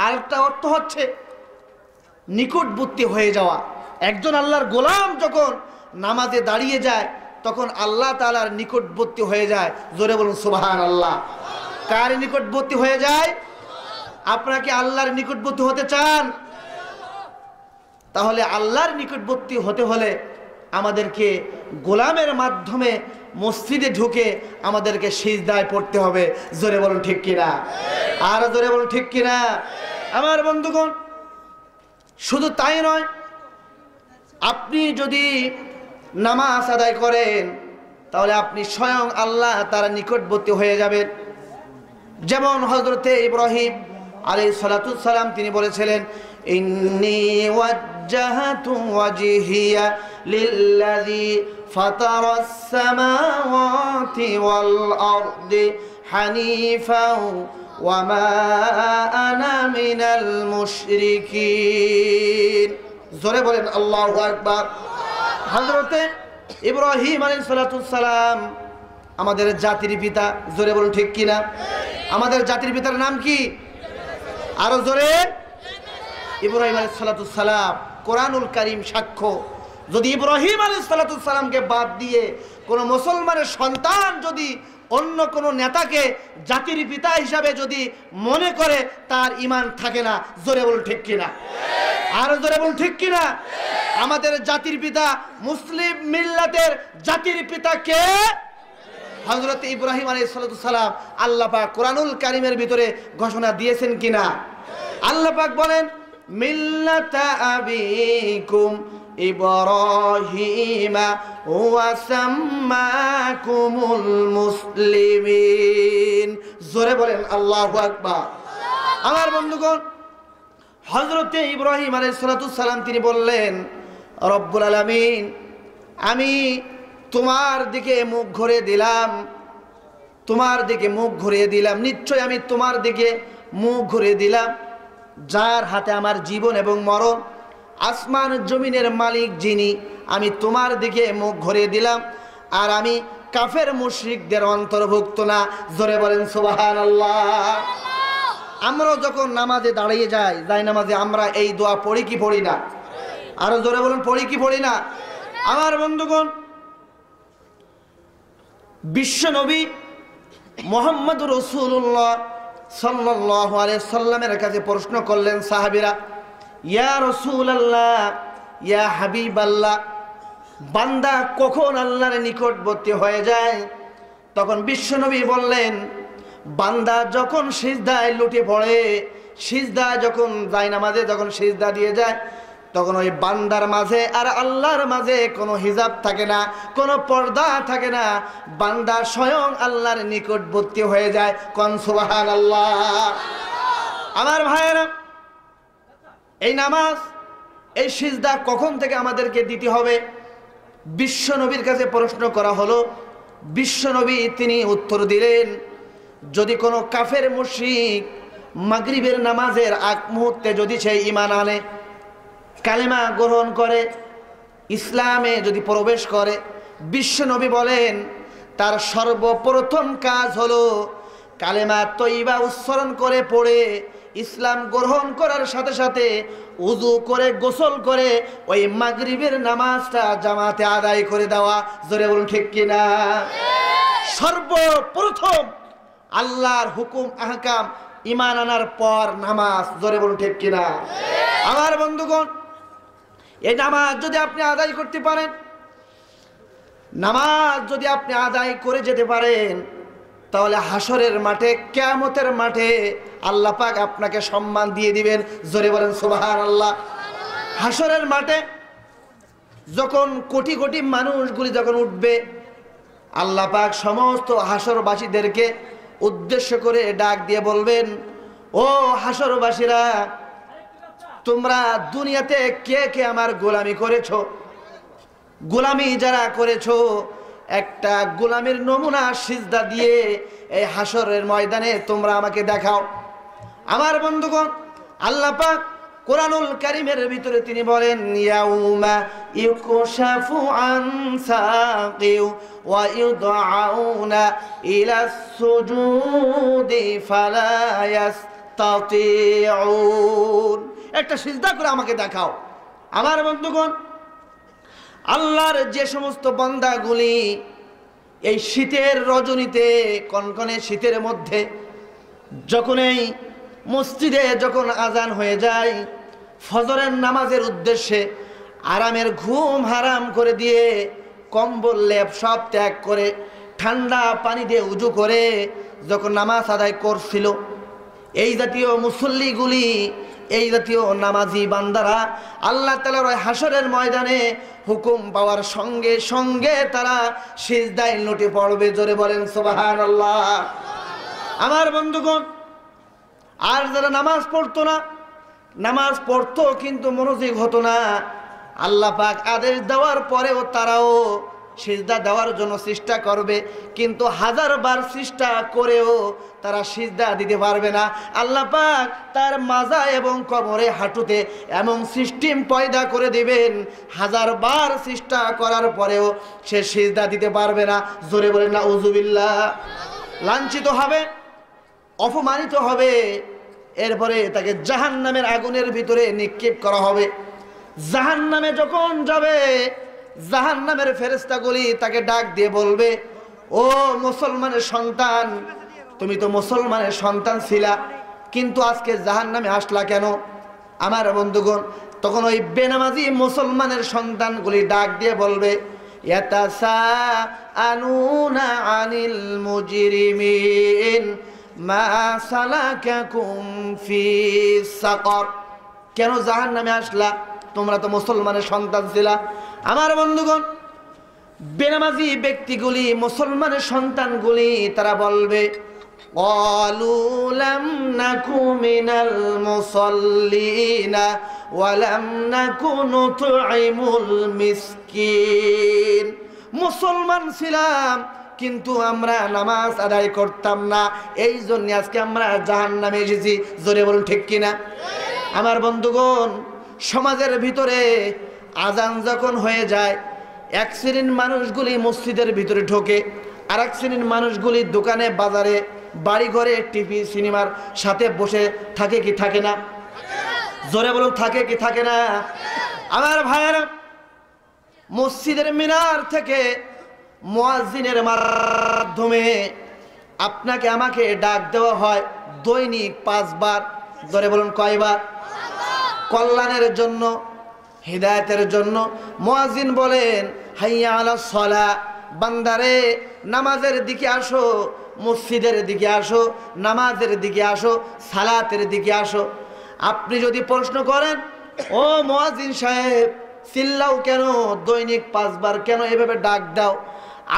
Speaker 2: আর একটা অর্থ হচ্ছে নিকটবর্তী হয়ে যাওয়া। একজন আল্লাহর গোলাম যখন নামাজে দাঁড়িয়ে যায় তখন আল্লাহ তাআলার নিকটবর্তী হয়ে যায়। জোরে বলুন সুবহানাল্লাহ। কার নিকটবর্তী হয়ে যায়? আপনাকে আল্লাহর নিকটবর্তী হতে চান? তাহলে আল্লাহর নিকটবর্তী হতে হলে আমাদেরকে গোলামের মাধ্যমে মসজিদে ঢুকে আমাদেরকে সিজদায় পড়তে হবে। জোরে বলুন ঠিক কিনা? আর জোরে বলুন ঠিক কিনা? আমার বন্ধুগণ, শুধু তাই নয়, আপনি যদি নামাজ আদায় করেন তাহলে আপনি স্বয়ং আল্লাহ তার নিকটবর্তী হয়ে যাবেন। যেমন হযরতে ইব্রাহিম আলাইহিস সালাতু সালাম তিনি বলেছিলেন, ইন্নী ওয়াজ্জাহতু ওয়াজহিয়া লিল্লাযী ফাতারাস সামাওয়াতি ওয়াল আরদি হানিফাও ওয়া মা আনা মিনাল মুশরিকিন। জোরে বলেন আল্লাহু আকবার। হযরতে ইব্রাহিম আলাইহিস সালাতু সালাম আমাদের জাতির পিতা। জোরে বলুন ঠিক কিনা? আমাদের জাতির পিতার নাম কি? আরো জোরে? ইব্রাহিম আলাইহিস সালাতু সালাম। কোরআনুল কারীম সাক্ষ্য, যদি ইব্রাহিম আলাইহিস সালাতু সালামকে বাদ দিয়ে কোনো মুসলমানের সন্তান যদি অন্য কোনো নেতাকে জাতির পিতা হিসাবে যদি মনে করে, তার ঈমান থাকে না। জোরে বলুন ঠিক কিনা? আরো জোরে বলুন ঠিক কিনা? আমাদের জাতির পিতা, মুসলিম মিল্লাতের জাতির পিতা কে? হযরত ইব্রাহিম আলাইহিস সালাতু সালাম। আল্লাহ পাক কোরআনুল কারীমের ভিতরে ঘোষণা দিয়েছেন কিনা? আল্লাহ পাক বলেন, মিল্লাতা আবিকুম ইব্রাহিমা ওয়া সাম্মাকুমুল মুসলিমিন। জোরে বলেন আল্লাহু আকবার। আমার বন্ধুগণ, হযরতে ইব্রাহিম আলাইহিস সালাতু সালাম তিনি বললেন, রব্বুল আলামিন আমি তোমার দিকে মুখ ঘুরিয়ে দিলাম, তোমার দিকে মুখ ঘুরিয়ে দিলাম, নিশ্চয় আমি তোমার দিকে মুখ ঘুরিয়ে দিলাম, যার হাতে আমার জীবন এবং মরণ, আসমান জমিনের মালিক যিনি, আমি তোমার দিকে মুখ ঘুরিয়ে দিলাম, আর আমি কাফের মুশরিকদের অন্তর্ভুক্ত না। জোরে বলেন সুবহানাল্লাহ। আমরাও যখন নামাজে দাঁড়িয়ে যাই নামাজে আমরা এই দোয়া পড়ি কি পড়ি না? আরো জোরে বলুন, পড়ি কি পড়ি না? আমার বন্ধুগণ, বিশ্ব নবী মুহাম্মদুর রাসূলুল্লাহ সাল্লাল্লাহু আলাইহি সাল্লামের কাছে প্রশ্ন করলেন সাহাবীরা, ইয়া রাসূলুল্লাহ, ইয়া হাবিবাল্লাহ, বান্দা কখন আল্লাহর নিকটবর্তী হয়ে যায়? তখন বিশ্বনবী বললেন, বান্দা যখন সিজদায় লুটে পড়ে, সিজদায় যখন জায়নামাজে যখন সিজদা দিয়ে যায়, তখন ওই বান্দার মাঝে আর আল্লাহর মাঝে কোনো হিজাব থাকে না, কোনো পর্দা থাকে না। বান্দা স্বয়ং আল্লাহর নিকটবর্তী হয়ে যায়। কোন সুবহানাল্লাহ। আমার ভাইয়েরা, এই নামাজ, এই সিজদা কখন থেকে আমাদেরকে দিতে হবে? বিশ্ব নবীর কাছে প্রশ্ন করা হলো। বিশ্ব নবী তিনি উত্তর দিলেন, যদি কোনো কাফের মুশরিক মাগরিবের নামাজের আগ মুহূর্তে যদি সে ঈমান আনে, কালেমা গ্রহণ করে, ইসলামে যদি প্রবেশ করে, বিশ্ব নবী বলেন তার সর্বপ্রথম কাজ হলো কালেমা তয়্যিবা উচ্চারণ করে পড়ে ইসলাম গ্রহণ করার সাথে সাথে উযু করে গোসল করে ওই মাগরিবের নামাজটা জামাতে আদায় করে দেওয়া। জোরে বলুন ঠিক কিনা? সর্বপ্রথম আল্লাহর হুকুম আহকাম ঈমান আনার পর নামাজ। জোরে বলুন ঠিক কিনা? আমার বন্ধুগণ, এই নামাজ যদি আপনি আদায় করতে পারেন, নামাজ যদি আপনি আদায় করে যেতে পারেন, তাহলে হাসরের মাঠে, কিয়ামতের মাঠে আল্লাহ পাক আপনাকে সম্মান দিয়ে দিবেন। জোরে বলেন সুবহানাল্লাহ। হাসরের মাঠে যখন কোটি কোটি মানুষগুলি যখন উঠবে, আল্লাহ পাক সমস্ত হাসরবাসীদেরকে উদ্দেশ্য করে ডাক দিয়ে বলবেন, ও হাসরবাসীরা, তোমরা দুনিয়াতে কে কে আমার গোলামি করেছো? গোলামি যারা করেছো, একটা গোলামির নমুনা সিজদা দিয়ে এই হাসরের ময়দানে তোমরা আমাকে দেখাও। আমার বন্ধুগণ, আল্লাহ পাক কোরআনুল কারীমের ভিতরে তিনি বলেন, ইয়াউমা ইউকশাফু আন সাকিউ ওয়া ইউদআউনা ইলাস সুজুদি ফালা ইয়াস্তাতিউন। একটা সিজদা করে আমাকে দেখাও। আমার বন্ধুগণ, আল্লাহর যে সমস্ত বান্দাগুলি এই শীতের রজনীতে, কনকনে শীতের মধ্যে, যখন এই মসজিদে যখন আজান হয়ে যায়, ফজরের নামাজের উদ্দেশ্যে আরামের ঘুম হারাম করে দিয়ে কম্বল লেপ সব ত্যাগ করে ঠান্ডা পানি দিয়ে উজু করে যখন নামাজ আদায় করছিল, এই জাতীয় মুসল্লিগুলি, এই জাতীয় নামাজি বান্দারা আল্লাহ তাআলার ওই হাসরের ময়দানে হুকুম পাওয়ার সঙ্গে সঙ্গে তারা সিজদায় লুটে পড়বে। জোরে বলেন সুবহানাল্লাহ। আমার বন্ধুগণ, আর যারা নামাজ পড়তো না, নামাজ পড়তো কিন্তু মনোযোগ হতো না, আল্লাহ পাক আদেশ দেওয়ার পরেও তারাও সিজদা দেওয়ার জন্য চেষ্টা করবে, কিন্তু হাজারবার চেষ্টা করেও তারা সিজদা দিতে পারবে না। আল্লাহ পাক তার মাজা এবং কোমরে, হাঁটুতে এমন সিস্টেম পয়দা করে দিবেন, হাজারবার চেষ্টা করার পরেও সে সিজদা দিতে পারবে না। জোরে বলেন নাউযুবিল্লাহ। লাঞ্ছিত হবে, অপমানিত হবে, এরপরে তাকে জাহান্নামের আগুনের ভিতরে নিক্ষেপ করা হবে। জাহান্নামে যখন যাবে, জাহান্নামের ফেরেশতাগুলি তাকে ডাক দিয়ে বলবে, ও মুসলমানের সন্তান, তুমি তো মুসলমানের সন্তান ছিলা, কিন্তু আজকে জাহান্নামে আসলা কেন? আমার বন্ধুগণ, তখন ওই বেনামাজি মুসলমানের সন্তানগুলি ডাক দিয়ে বলবে, ইয়াতাসাআলুনা আনিল মুজরিমিন মা সালাকাকুম ফি সাকর। কেন জাহান্নামে আসলা? তোমরা তো মুসলমানের সন্তান ছিলা। আমার বন্ধুগণ, বেনামাজি ব্যক্তিগুলি, মুসলমানের সন্তানগুলি তারা বলবে, ক্বালু লাম নাকু মিনাল মুসাল্লিনা ওয়া লাম নাকু নুতঈমুল মিসকিন। মুসলমান ছিলাম কিন্তু আমরা নামাজ আদায় করতাম না, এই জন্য আজকে আমরা জাহান্নামে এসেছি। জোরে বলুন ঠিক কিনা? আমার বন্ধুগণ, সমাজের ভিতরে আজান যখন হয়ে যায়, এক শ্রেণীর মানুষগুলি মসজিদের ভিতরে ঢোকে, আর এক শ্রেণীর মানুষগুলি দোকানে, বাজারে, বাড়ি ঘরে, টিভি, সিনেমার সাথে বসে থাকে কি থাকে না? জোরে বলুন, থাকে কি থাকে না? আমার ভাইয়েরা, মসজিদের মিনার থেকে মুয়াজ্জিনের মাধ্যমে আপনাকে আমাকে ডাক দেওয়া হয় দৈনিক 5 বার। জোরে বলুন, কয়বার? কল্যাণের জন্য, হিদায়াতের জন্য। মুয়াজ্জিন বলেন, হাইয়া আলাস সালাহ, বান্দারে নামাজের দিকে আসো। মসজিদের দিকে আসো, নামাজের দিকে আসো, সালাতের দিকে আসো। আপনি যদি প্রশ্ন করেন, ও মুয়াজ্জিন সাহেব চিল্লাও কেন, দৈনিক 5 বার কেন এভাবে ডাক দাও,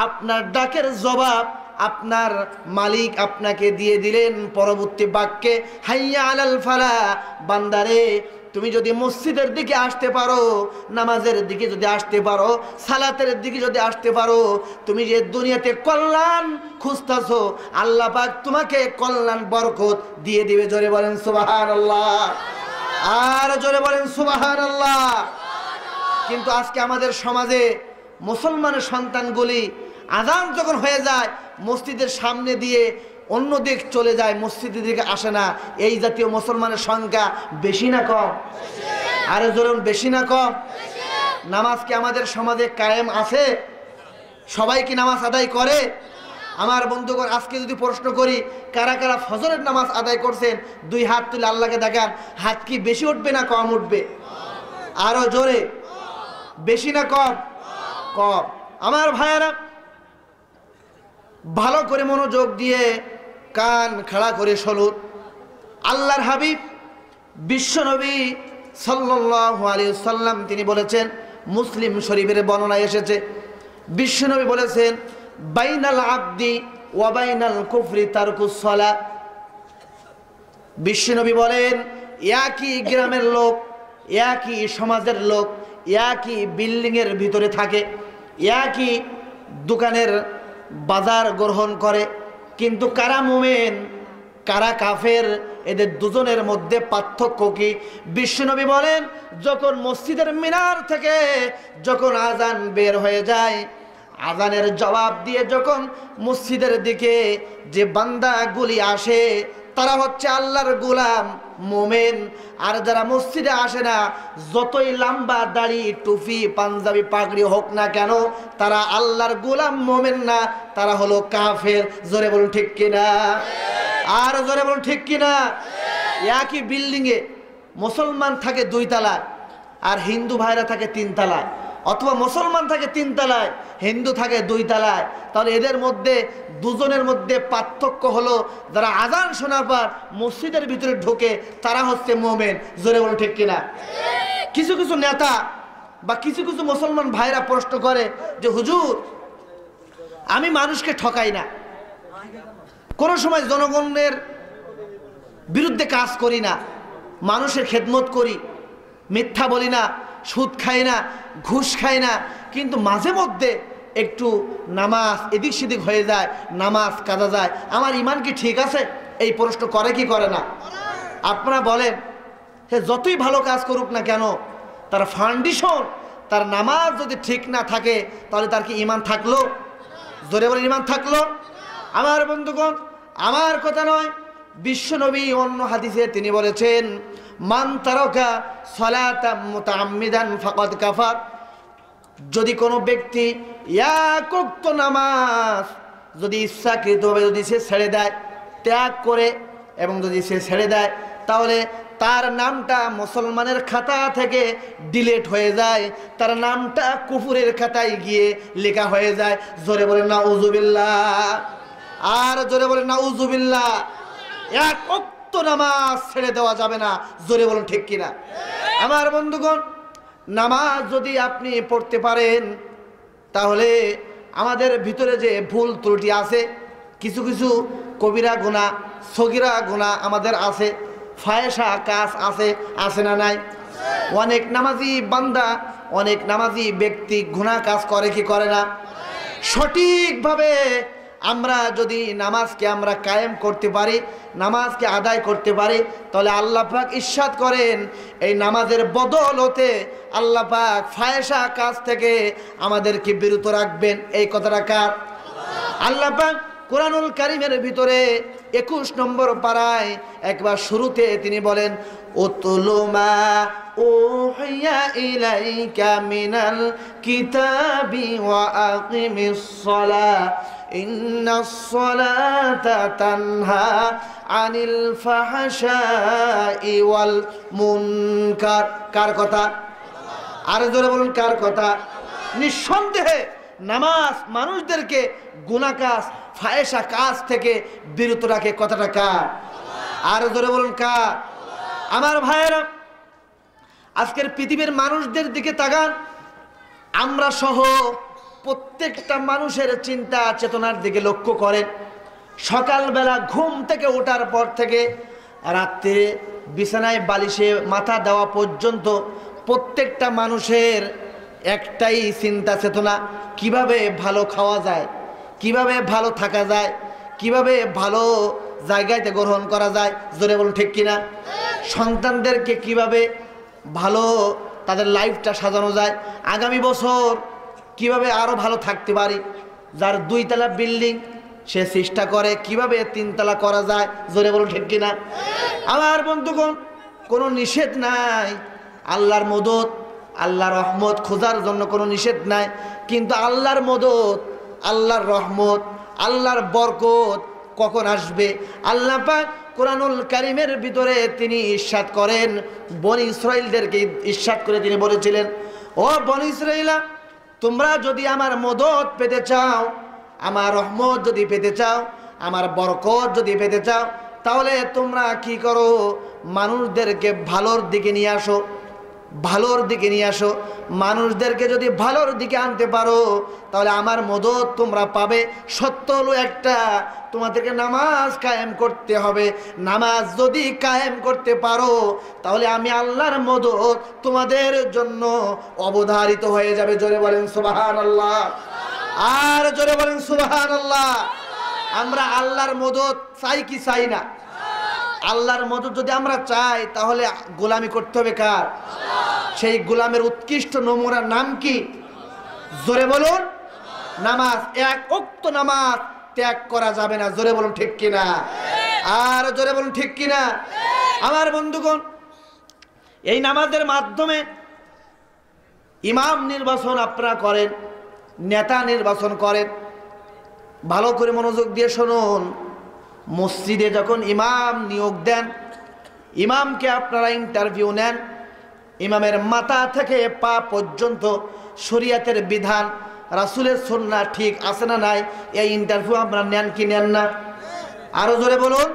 Speaker 2: আপনার ডাকের জবাব আপনার মালিক আপনাকে দিয়ে দিলেন পরবর্তী বাক্যে, হাইয়া আলাল ফালাহ। বান্দারে তুমি যদি মসজিদের দিকে আসতে পারো, নামাজের দিকে যদি আসতে পারো, সালাতের দিকে যদি আসতে পারো, তুমি যে দুনিয়াতে কল্যাণ খুঁজতেছো, আল্লাহ পাক তোমাকে কল্যাণ বরকত দিয়ে দিবে। জোরে বলেন সুবহানাল্লাহ, আর জোরে বলেন সুবহানাল্লাহ। কিন্তু আজকে আমাদের সমাজে মুসলমানের সন্তানগুলি আযান যখন হয়ে যায় মসজিদের সামনে দিয়ে অন্য দিক চলে যায়, মসজিদের দিকে আসে না। এই জাতীয় মুসলমানের সংখ্যা বেশি না কম? আরে জোরে বেশি না কম? নামাজ কি আমাদের সমাজে কায়েম আছে? সবাই কি নামাজ আদায় করে? আমার বন্ধুগণ, আজকে যদি প্রশ্ন করি কারা কারা ফজরের নামাজ আদায় করছেন, 2 হাত তুলে আল্লাহকে দেখান। হাত কি বেশি উঠবে না কম উঠবে? আরো জোরে, বেশি না কম? কম। আমার ভাইয়েরা, ভালো করে মনোযোগ দিয়ে কান খাড়া করে শুনুন। আল্লাহর হাবিব বিশ্বনবী সাল্লাল্লাহু আলাইহি ওয়াসাল্লাম তিনি বলেছেন, মুসলিম শরীফের বর্ণনায় এসেছে, বিশ্বনবী বলেছেন, বাইনাল আবদি ওয়া বাইনাল কুফরি তারকুস সালাহ। বিশ্বনবী বলেন, একই গ্রামের লোক, একই সমাজের লোক, একই বিল্ডিংয়ের ভিতরে থাকে, একই দোকানের বাজার গ্রহণ করে, কিন্তু কারা মুমিন কারা কাফের এদের দুজনের মধ্যে পার্থক্য কি? বিশ্বনবী বলেন, যখন মসজিদের মিনার থেকে যখন আজান বের হয়ে যায়, আজানের জবাব দিয়ে যখন মসজিদের দিকে যে বান্দাগুলি আসে তারা হচ্ছে আল্লাহর গোলাম মোমেন। আর যারা মসজিদে আসে না, যতই লম্বা দাড়ি টুপি পাঞ্জাবি পাগড়ি হোক না কেন, তারা আল্লাহর গোলাম মোমেন না, তারা হলো কাফের। জোরে বলুন ঠিক কিনা? আর জোরে বলুন ঠিক কিনা? একই বিল্ডিংয়ে মুসলমান থাকে 2 তলায় আর হিন্দু ভাইরা থাকে 3 তলায়, অথবা মুসলমান থাকে 3 তলায়, হিন্দু থাকে 2 তলায়। তাহলে এদের মধ্যে দুজনের মধ্যে পার্থক্য হলো, যারা আজান শোনার পর মসজিদের ভিতরে ঢোকে তারা হচ্ছে মোমেন। জোরে বলুন ঠিক কিনা? কিছু কিছু নেতা বা কিছু কিছু মুসলমান ভাইরা প্রশ্ন করে যে, হুজুর আমি মানুষকে ঠকাই না, কোনো সময় জনগণের বিরুদ্ধে কাজ করি না, মানুষের খেদমত করি, মিথ্যা বলি না, সুদ খাই না, ঘুষ খাই না, কিন্তু মাঝে মধ্যে একটু নামাজ এদিক সেদিক হয়ে যায়, নামাজ কাজা যায়, আমার ইমান কি ঠিক আছে? এই প্রশ্ন করে কি করে না? আপনারা বলেন, সে যতই ভালো কাজ করুক না কেন, তার ফাউন্ডেশন, তার নামাজ যদি ঠিক না থাকে, তাহলে তার কি ইমান থাকলো? জোরে বলে ইমান থাকলো? আমার বন্ধুগণ, আমার কথা নয়, বিশ্বনবী অন্য হাদিসে তিনি বলেছেন, মান তারাকা সালাতাম মুতাআম্মিদান ফাকাদ কাফার। যদি কোনো ব্যক্তি এক ওয়াক্ত নামাজ যদি ইচ্ছাকৃতভাবে যদি সে ছেড়ে দেয়, ত্যাগ করে, এবং যদি সে ছেড়ে দেয়, তাহলে তার নামটা মুসলমানের খাতা থেকে ডিলিট হয়ে যায়, তার নামটা কুফুরের খাতায় গিয়ে লেখা হয়ে যায়। জোরে বলেন নাউজুবিল্লাহ, আর জোরে বলেন নাউজুবিল্লাহ। এক ওয়াক্ত নামাজ ছেড়ে দেওয়া যাবে না। জোরে বলুন ঠিক কিনা? আমার বন্ধুগণ, নামাজ যদি আপনি পড়তে পারেন, তাহলে আমাদের ভিতরে যে ভুল ত্রুটি আছে, কিছু কিছু কবিরা গুনাহ, সগীরা গুনাহ আমাদের আছে, ফায়েশা কাজ আছে, আছে না নাই? অনেক নামাজি বান্দা, অনেক নামাজি ব্যক্তি গুনাহ কাজ করে কি করে না? সঠিকভাবে আমরা যদি নামাজকে আমরা কায়েম করতে পারি, নামাজকে আদায় করতে পারি, তাহলে আল্লাহ পাক ইরশাদ করেন, এই নামাজের বদৌলতে আল্লাহ পাক ফায়েশা কাজ থেকে আমাদেরকে বিরত রাখবেন। এই কথাটা কার? আল্লাহ পাক কোরআনুল কারীমের ভিতরে 21 নম্বর পারায় একবার শুরুতে তিনি বলেন, উতলু মা উহিয়া ইলাইকা মিনাল কিতাবি ওয়া আকিমিস সালাহ ইন্নাস সালাতা তানহা আনিল ফাহশাই ওয়াল মুনকার। কার কথা? আরে জোরে বলুন, কার কথা? নিঃসন্দেহে নামাজ মানুষদেরকে গুনাহ কাজ ফাহেসা কাজ থেকে বিরত রাখে। কথাটা কার? আর জোরে বলুন কার? আমার ভাইয়েরা, আজকের পৃথিবীর মানুষদের দিকে তাকান। আমরা সহ প্রত্যেকটা মানুষের চিন্তা চেতনার দিকে লক্ষ্য করেন। সকালবেলা ঘুম থেকে ওঠার পর থেকে রাত্রে বিছানায় বালিশে মাথা দেওয়া পর্যন্ত প্রত্যেকটা মানুষের একটাই চিন্তা চেতনা, কিভাবে ভালো খাওয়া যায়, কিভাবে ভালো থাকা যায়, কিভাবে ভালো জায়গাতে গ্রহণ করা যায়। জোরে বলুন ঠিক কিনা? সন্তানদেরকে কিভাবে ভালো তাদের লাইফটা সাজানো যায়, আগামী বছর কিভাবে আরো ভালো থাকতে পারি। যার 2 তলা বিল্ডিং সে চেষ্টা করে কিভাবে 3 তলা করা যায়। জোরে বলুন ঠিক কিনা? আমার বন্ধুগণ, কোনো নিষেধ নাই। আল্লাহর মদত, আল্লাহর রহমত খোঁজার জন্য কোনো নিষেধ নাই, কিন্তু আল্লাহর মদত, আল্লাহর রহমত, আল্লাহর বরকত কখন আসবে? আল্লাহ পাক কোরআনুল কারীমের ভিতরে তিনি ইরশাদ করেন, বনী ইসরাইলদেরকে ইরশাদ করে তিনি বলেছিলেন, ও বনী ইসরাইলা, তোমরা যদি আমার মদত পেতে চাও, আমার রহমত যদি পেতে চাও, আমার বরকত যদি পেতে চাও, তাহলে তোমরা কি করো? মানুষদেরকে ভালোর দিকে নিয়ে আসো, ভালোর দিকে নিয়ে আসো। মানুষদেরকে যদি ভালোর দিকে আনতে পারো তাহলে আমার মদত তোমরা পাবে। সত্য হলো একটা, তোমাদেরকে নামাজ কায়েম করতে হবে। নামাজ যদি কায়েম করতে পারো তাহলে আমি আল্লাহর মদত তোমাদের জন্য অবধারিত হয়ে যাবে। জোরে বলেন সুবহানাল্লাহ, আর জোরে বলেন সুবহানাল্লাহ। আমরা আল্লাহর মদত চাই কি চাই না? আল্লাহর মদত যদি আমরা চাই তাহলে গোলামি করতে হবে কার? সেই গোলামের উৎকৃষ্ট নমুনার নাম কি? জোরে বলুন নামাজ। 1 ওয়াক্ত নামাজ ত্যাগ করা যাবে না। জোরে বলুন ঠিক কিনা? আর জোরে বলুন ঠিক কিনা? আমার বন্ধুগণ, এই নামাজের মাধ্যমে ইমাম নির্বাচন আপনারা করেন, নেতা নির্বাচন করেন। ভালো করে মনোযোগ দিয়ে শুনুন। মসজিদে যখন ইমাম নিয়োগ দেন, ইমামকে আপনারা ইন্টারভিউ নেন, ইমামের মাথা থেকে পা পর্যন্ত শরীয়তের বিধান, রাসূলের সুন্নাহ ঠিক আছে না নাই, এই ইন্টারভিউ আপনারা নেন কি নেন না? আরো জোরে বলুন।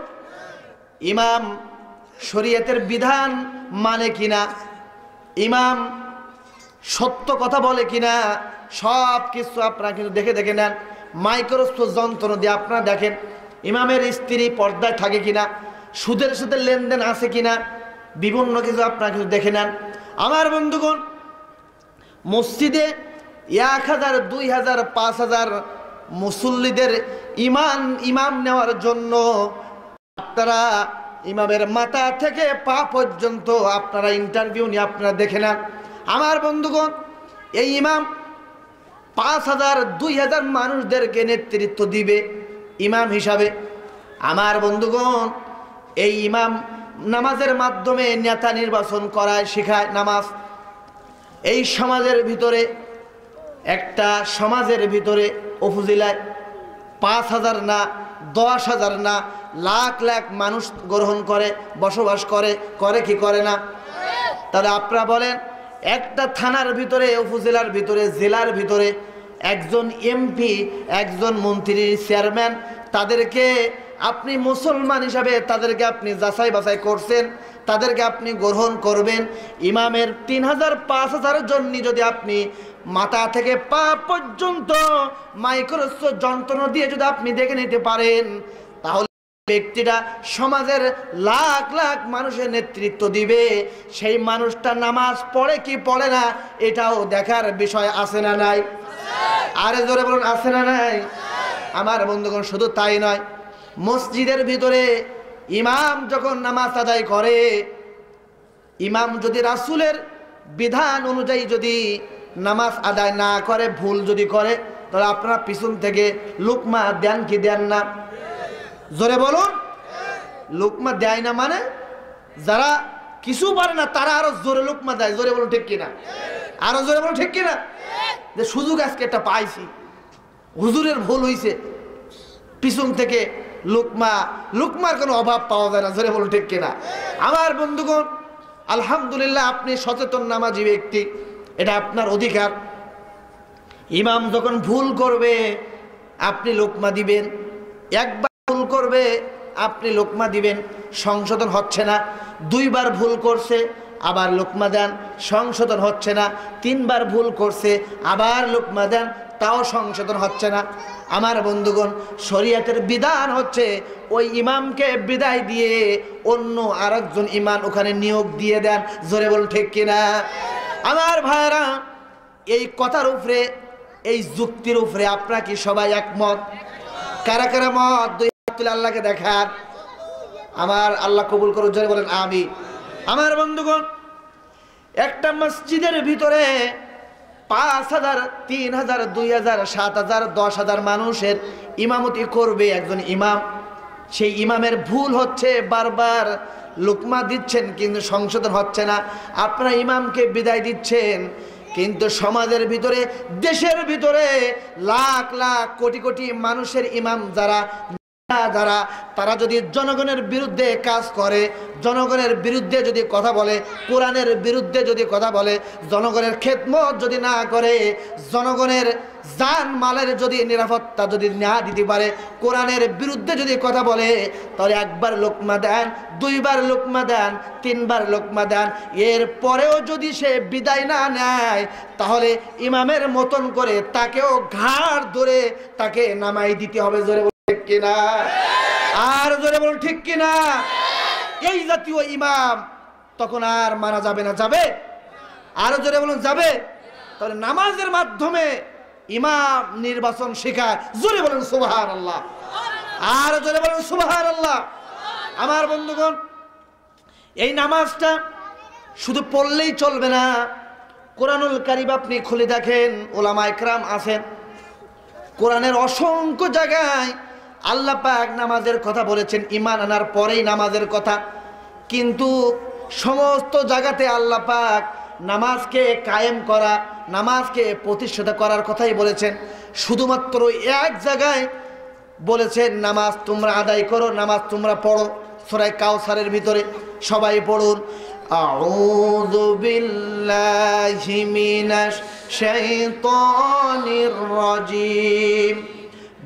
Speaker 2: ইমাম শরীয়তের বিধান মানে কিনা, ইমাম সত্য কথা বলে কিনা, সব কিছু আপনারা কিন্তু দেখে দেখে নেন। মাইক্রোস্কোপ যন্ত্র দিয়ে আপনারা দেখেন ইমামের স্ত্রী পর্দায় থাকে কিনা, সুদের সাথে লেনদেন আছে কিনা, বিভিন্ন কিছু আপনারা কিছু দেখে নেন। আমার বন্ধুগণ, মসজিদে 1000, 2000, 5000 মুসল্লিদের ইমাম নেওয়ার জন্য আপনারা ইমামের মাথা থেকে পা পর্যন্ত আপনারা ইন্টারভিউ নিয়ে আপনারা দেখে নেন। আমার বন্ধুগণ, এই ইমাম 5000, 2000 মানুষদেরকে নেতৃত্ব দিবে ইমাম হিসাবে। আমার বন্ধুগণ, এই ইমাম নামাজের মাধ্যমে নেতা নির্বাচন করায়, শেখায় নামাজ। এই সমাজের ভিতরে, একটা সমাজের ভিতরে উপজেলায় 5000 না, 10,000 না, লাখ লাখ মানুষ গ্রহণ করে, বসবাস করে, করে কি করে না? তাহলে আপনারা বলেন, একটা থানার ভিতরে, উপজেলার ভিতরে, জেলার ভিতরে একজন এমপি, একজন মন্ত্রী, চেয়ারম্যান, তাদেরকে আপনি মুসলমান হিসাবে তাদেরকে আপনি যাচাই বাছাই করছেন, তাদেরকে আপনি গ্রহণ করবেন। ইমামের 3000, 5000 জন্য যদি আপনি মাথা থেকে পা পর্যন্ত মাইক্রোস্কোপ যন্ত্র দিয়ে যদি আপনি দেখে নিতে পারেন, তাহলে ব্যক্তিটা সমাজের লাখ লাখ মানুষের নেতৃত্ব দিবে। সেই মানুষটা নামাজ পড়ে কি পড়ে না এটাও দেখার বিষয় আছে না নাই? আরে জোরে বলুন, আছে না নাই? আমার বন্ধুগণ, শুধু তাই নয়, মসজিদের ভিতরে ইমাম যখন নামাজ আদায় করে, ইমাম যদি রাসূলের বিধান অনুযায়ী যদি নামাজ আদায় না করে, ভুল যদি করে, তাহলে আপনারা পিছন থেকে লুকমা দেন কি দেন না? জোরে বলুন। লুকমা দেয় না মানে যারা কিছু পারে না তারা আরো জোরে লুকমা দেয়। জোরে বলুন ঠিক কিনা? আরো জোরে বলুন ঠিক কিনা? যে সুযোগ আজকে একটা পাইছি, হুজুরের ভুল হইছে, পিছন থেকে লুকমার কোনো অভাব পাওয়া যায় না। জোরে বলুন ঠিক কিনা? আমার বন্ধুগণ, আলহামদুলিল্লাহ, আপনি সচেতন নামাজি ব্যক্তি, এটা আপনার অধিকার। ইমাম যখন ভুল করবে আপনি লুকমা দিবেন, একবার ভুল করবে আপনি লোকমা দিবেন, সংশোধন হচ্ছে না। দুইবার ভুল করছে, আবার লোকমা দেন, সংশোধন হচ্ছে না। তিনবার ভুল করছে, আবার লোকমা দেন, তাও সংশোধন হচ্ছে না। আমার বন্ধুগণ, শরীয়তের বিধান হচ্ছে ওই ইমামকে বিদায় দিয়ে অন্য আরেকজন ইমাম ওখানে নিয়োগ দিয়ে দেন। জোরে বলুন ঠিক কিনা? আমার ভাইরা, এই কথার উপরে, এই যুক্তির উপরে আপনারা কি সবাই একমত? কারা কারা মত? দুই হাত তুলে আল্লাহকে দেখান। আমার আল্লাহ কবুল করুন, জোরে বলেন আমিন। আমার বন্ধুগণ, একটা মসজিদের ভিতরে 5,000, 3,000, 2,000, 7,000, 10,000 মানুষের ইমামতি করবে একজন ইমাম। সেই ইমামের ভুল হচ্ছে, বারবার লুকমা দিচ্ছেন কিন্তু সংশোধন হচ্ছে না। আপনারা ইমামকে বিদায় দিচ্ছেন, কিন্তু সমাজের ভিতরে, দেশের ভিতরে লাখ লাখ কোটি কোটি মানুষের ইমাম যারা তারা যদি জনগণের বিরুদ্ধে কাজ করে, জনগণের বিরুদ্ধে যদি কথা বলে, কোরআনের বিরুদ্ধে যদি কথা বলে, জনগণের খেদমত যদি না করে, জনগণের জান মালের যদি নিরাপত্তা যদি না দিতে পারে, কোরআনের বিরুদ্ধে যদি কথা বলে, তাহলে একবার লোকমা দেন, দুইবার লোকমা দেন, তিনবার লোকমা দেন, এর পরেও যদি সে বিদায় না নেয়, তাহলে ইমামের মতন করে তাকেও ঘাড় ধরে তাকে নামাই দিতে হবে। জোরে ঠিক কিনা? আর জোরে বলুন ঠিক কিনা? এই জাতীয় ইমাম তখন আর মানা যাবে না? যাবে? আরো জোরে বলুন যাবে? তাহলে নামাজের মাধ্যমে ইমাম নির্বাচন শেখায়। জোরে বলুন সুবহানাল্লাহ। আর জোরে বলুন সুবহানাল্লাহ। আমার বন্ধুগণ, এই নামাজটা শুধু পড়লেই চলবে না। কোরআনুল কারীম আপনি খুলে দেখেন, ওলামা ইকরাম আছেন, কোরআনের অসংখ্য জায়গায় আল্লাহ পাক নামাজের কথা বলেছেন, ঈমান আনার পরেই নামাজের কথা। কিন্তু সমস্ত জায়গাতে আল্লাহ পাক নামাজকে কায়েম করা, নামাজকে প্রতিষ্ঠা করার কথাই বলেছেন। শুধুমাত্র এক জায়গায় বলেছেন নামাজ তোমরা আদায় করো, নামাজ তোমরা পড়ো। সূরা কাউসারের ভিতরে সবাই পড়ুন, আউযু বিল্লাহি মিনাশ শাইতানির রাজিম,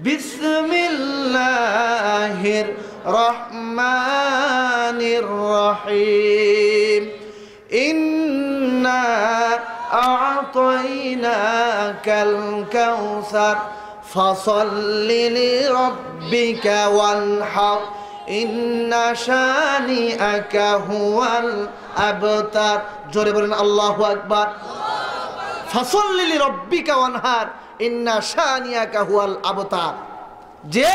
Speaker 2: বিসমিল্লাহির রহমানির রহিম, ইন্না আ'তাইনাকাল কাউসার ফাসাল্লি লিরাব্বিকা ওয়ানহার, ইন্না শানিআকা হুয়াল আবতার। জোরে বলেন আল্লাহু আকবার। ফাসাল্লি লিরাব্বিকা ওয়ানহার, ইন্না শানিআকা হুয়াল আবতার। যে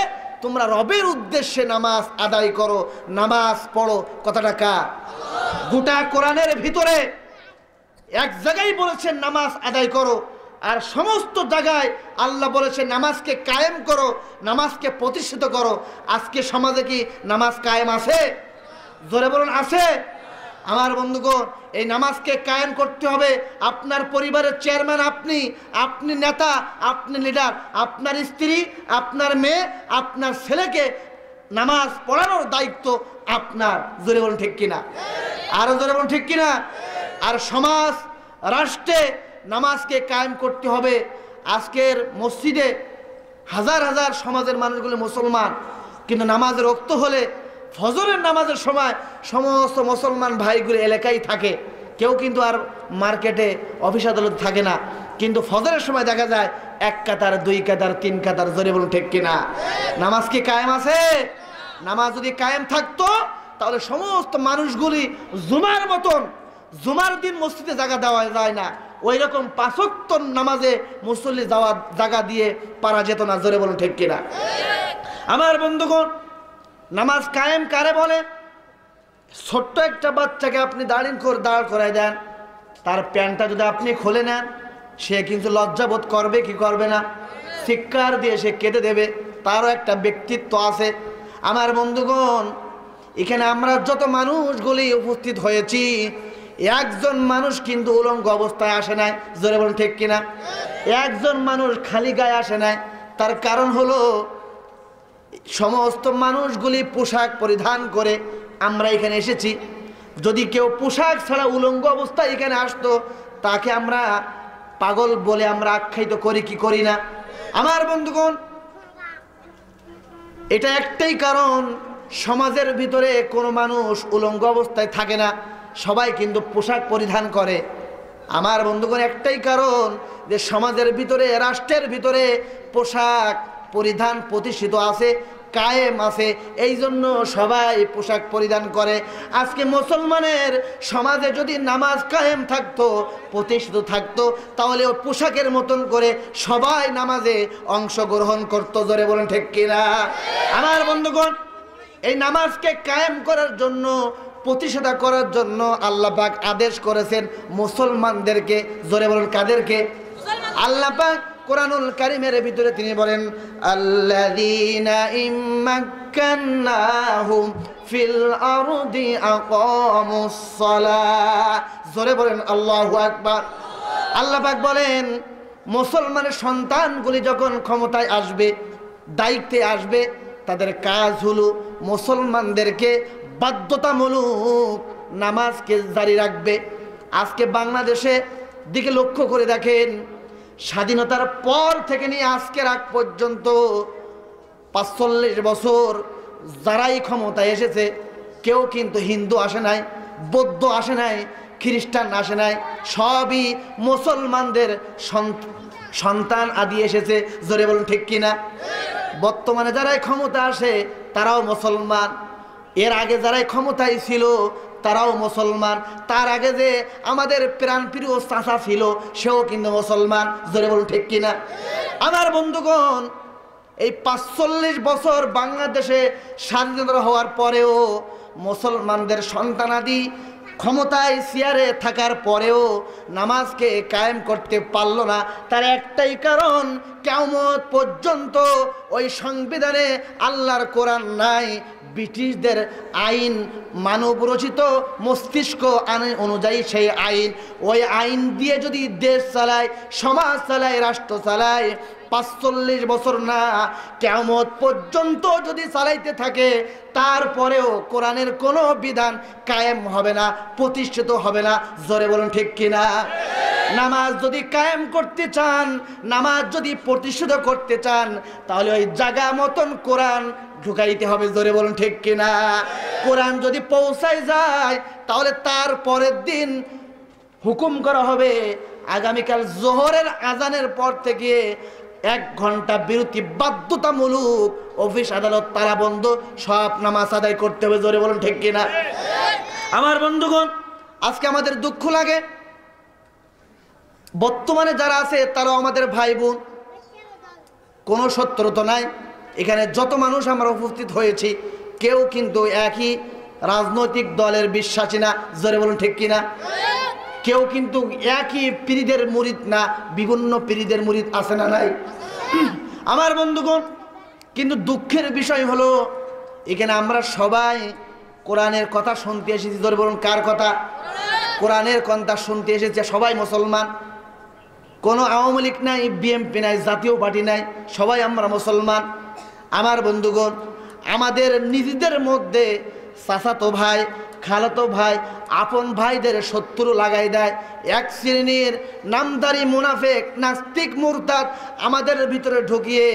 Speaker 2: তোমরা রবের উদ্দেশ্যে নামাজ আদায় করো, নামাজ পড়ো। কথাটা কার? গোটা কোরআনের ভিতরে এক জায়গায় বলেছেন নামাজ আদায় করো, আর সমস্ত জায়গায় আল্লাহ বলেছে নামাজকে কায়েম করো, নামাজকে প্রতিষ্ঠিত করো। আজকে সমাজে কি নামাজ কায়েম আছে? জোরে বলুন আছে? আমার বন্ধুগণ, এই নামাজকে কায়েম করতে হবে। আপনার পরিবারের চেয়ারম্যান আপনি, আপনি নেতা, আপনি লিডার, আপনার স্ত্রী, আপনার মেয়ে, আপনার ছেলেকে নামাজ পড়ানোর দায়িত্ব আপনার। জোরে বলুন ঠিক কিনা? আরো জোরে বলুন ঠিক কিনা? আর সমাজ রাষ্ট্রে নামাজকে কায়েম করতে হবে। আজকের মসজিদে হাজার হাজার সমাজের মানুষগুলো মুসলমান, কিন্তু নামাজের ওক্ত হলে ফজরের নামাজের সময় সমস্ত মুসলমান ভাইগুলো এলাকায় থাকে। কেউ কিন্তু আর মার্কেটে অফিস আদালত থাকে না, কিন্তু ফজরের সময় দেখা যায় এক কাতার, দুই কাতার, তিন কাতার। জোরে বলুন ঠিক কিনা? নামাজ কি কায়েম আছে? নামাজ যদি কায়েম থাকতো তাহলে সমস্ত মানুষগুলি জুমার মতন, জুমার দিন মসজিদে জায়গা দেওয়া যায় না, ওই রকম 5 ওয়াক্ত নামাজে মুসল্লি যাওয়া জায়গা দিয়ে পারা যেত না। জোরে বলুন ঠিক কিনা? আমার বন্ধুগণ, নামাজ কায়েম কারে বলে? ছোট্ট একটা বাচ্চাকে আপনি দাঁড় করায় দেন, তার প্যান্টটা যদি আপনি খুলে নেন, সে কিন্তু লজ্জাবোধ করবে কি করবে না? চিৎকার দিয়ে সে কেঁদে দেবে। তারও একটা ব্যক্তিত্ব আছে। আমার বন্ধুগণ, এখানে আমরা যত মানুষগুলি উপস্থিত হয়েছি, একজন মানুষ কিন্তু উলঙ্গ অবস্থায় আসে নাই। জোরে বলুন ঠিক কিনা? একজন মানুষ খালি গায়ে আসে নাই। তার কারণ হলো সমস্ত মানুষগুলি পোশাক পরিধান করে আমরা এখানে এসেছি। যদি কেউ পোশাক ছাড়া উলঙ্গ অবস্থায় এখানে আসতো, তাকে আমরা পাগল বলে আমরা আখ্যায়িত করি কি করি না? আমার বন্ধুগণ, এটা একটাই কারণ, সমাজের ভিতরে কোনো মানুষ উলঙ্গ অবস্থায় থাকে না, সবাই কিন্তু পোশাক পরিধান করে। আমার বন্ধুগণ, একটাই কারণ যে সমাজের ভিতরে, রাষ্ট্রের ভিতরে পোশাক পরিধান প্রতিষ্ঠিত আছে, কায়েম আছে, এই জন্য সবাই পোশাক পরিধান করে। আজকে মুসলমানের সমাজে যদি নামাজ কায়েম থাকতো, প্রতিষ্ঠিত থাকতো, তাহলে ওই পোশাকের মতন করে সবাই নামাজে অংশগ্রহণ করতো। জোরে বলেন ঠিক কিনা? আমার বন্ধুগণ, এই নামাজকে কায়েম করার জন্য, প্রতিষ্ঠা করার জন্য আল্লাহ পাক আদেশ করেছেন মুসলমানদেরকে। জোরে বলেন কাদেরকে? আল্লাহ পাক কোরআনুল কারীমের ভিতরে তিনি বলেন, আল্লাযীনা ইম্মাক্কান্নাহুম ফিল আরদি আকামুস সালাহ। জোরে বলেন আল্লাহু আকবার। আল্লাহ পাক বলেন, মুসলমানের সন্তানগুলি যখন ক্ষমতায় আসবে, দায়িত্বে আসবে, তাদের কাজ হলো মুসলমানদেরকে বাধ্যতামূলক নামাজকে জারি রাখবে। আজকে বাংলাদেশে দিকে লক্ষ্য করে দেখেন, স্বাধীনতার পর থেকে নিয়ে আজকের আগ পর্যন্ত ৪৫ বছর যারাই ক্ষমতায় এসেছে, কেউ কিন্তু হিন্দু আসে নাই, বৌদ্ধ আসে নাই, খ্রিস্টান আসে নাই, সবই মুসলমানদের সন্তান আদি এসেছে। জোরে বলুন ঠিক কিনা? বর্তমানে যারাই ক্ষমতা আসে তারাও মুসলমান, এর আগে যারাই ক্ষমতায় ছিল তারাও মুসলমান, তার আগে যে আমাদের প্রাণপ্রিয় চাচা ছিল সেও কিন্তু মুসলমান। জোরে বলুন ঠিক কিনা? আমার বন্ধুগণ, এই ৪৫ বছর বাংলাদেশে স্বাধীনতা হওয়ার পরেও মুসলমানদের সন্তানাদি ক্ষমতায় চেয়ারে থাকার পরেও নামাজকে কায়েম করতে পারল না। তার একটাই কারণ, কিয়ামত পর্যন্ত ওই সংবিধানে আল্লাহর কোরআন নাই, ব্রিটিশদের আইন, মানব রচিত মস্তিষ্ক আইন অনুযায়ী সেই আইন, ওই আইন দিয়ে যদি দেশ চালায়, সমাজ চালায়, রাষ্ট্র চালায়, ৪৫ বছর না, কিয়ামত পর্যন্ত যদি চালাইতে থাকে, তারপরেও কোরআনের কোনো বিধান কায়েম হবে না, প্রতিষ্ঠিত হবে না। জোরে বলুন ঠিক কিনা? নামাজ যদি কায়েম করতে চান, নামাজ যদি প্রতিষ্ঠিত করতে চান, তাহলে ওই জায়গা মতন কোরআন ঢুকাইতে হবে। জোরে বলুন ঠিক কিনা? কোরআন যদি পৌঁছায় যায়, তাহলে তার পরের দিন হুকুম করা হবে, আগামীকাল জোহরের আজানের পর থেকে 1 ঘন্টা বিরতি বাধ্যতামূলক, অফিস আদালত তালা বন্ধ, সব নামাজ আদায় করতে হবে। জোরে বলুন ঠিক কিনা? আমার বন্ধুগণ, আজকে আমাদের দুঃখ লাগে, বর্তমানে যারা আছে তারাও আমাদের ভাই বোন, কোনো শত্রুতা নাই। এখানে যত মানুষ আমরা উপস্থিত হয়েছি, কেউ কিন্তু একই রাজনৈতিক দলের বিশ্বাসী না। জোরে বলুন ঠিক কিনা? কেউ কিন্তু একই পীরদের মুরিদ না, বিভিন্ন পীরদের মুরিদ আছে না নাই? আমার বন্ধুগণ, কিন্তু দুঃখের বিষয় হলো, এখানে আমরা সবাই কোরআনের কথা শুনতে এসেছি। জোরে বলুন কার কথা? কোরআনের কথা শুনতে এসেছে। সবাই মুসলমান, কোনো আওয়ামী লীগ নাই, বিএনপি নাই, জাতীয় পার্টি নাই, সবাই আমরা মুসলমান। আমার বন্ধুগণ, আমাদের নিজেদের মধ্যে চাচাতো ভাই, খালাতো ভাই, আপন ভাইদের শত্রু লাগাই দেয়। এক শ্রেণীর নামদারি মুনাফেক, নাস্তিক, মুরতাদ আমাদের ভিতরে ঢুকিয়ে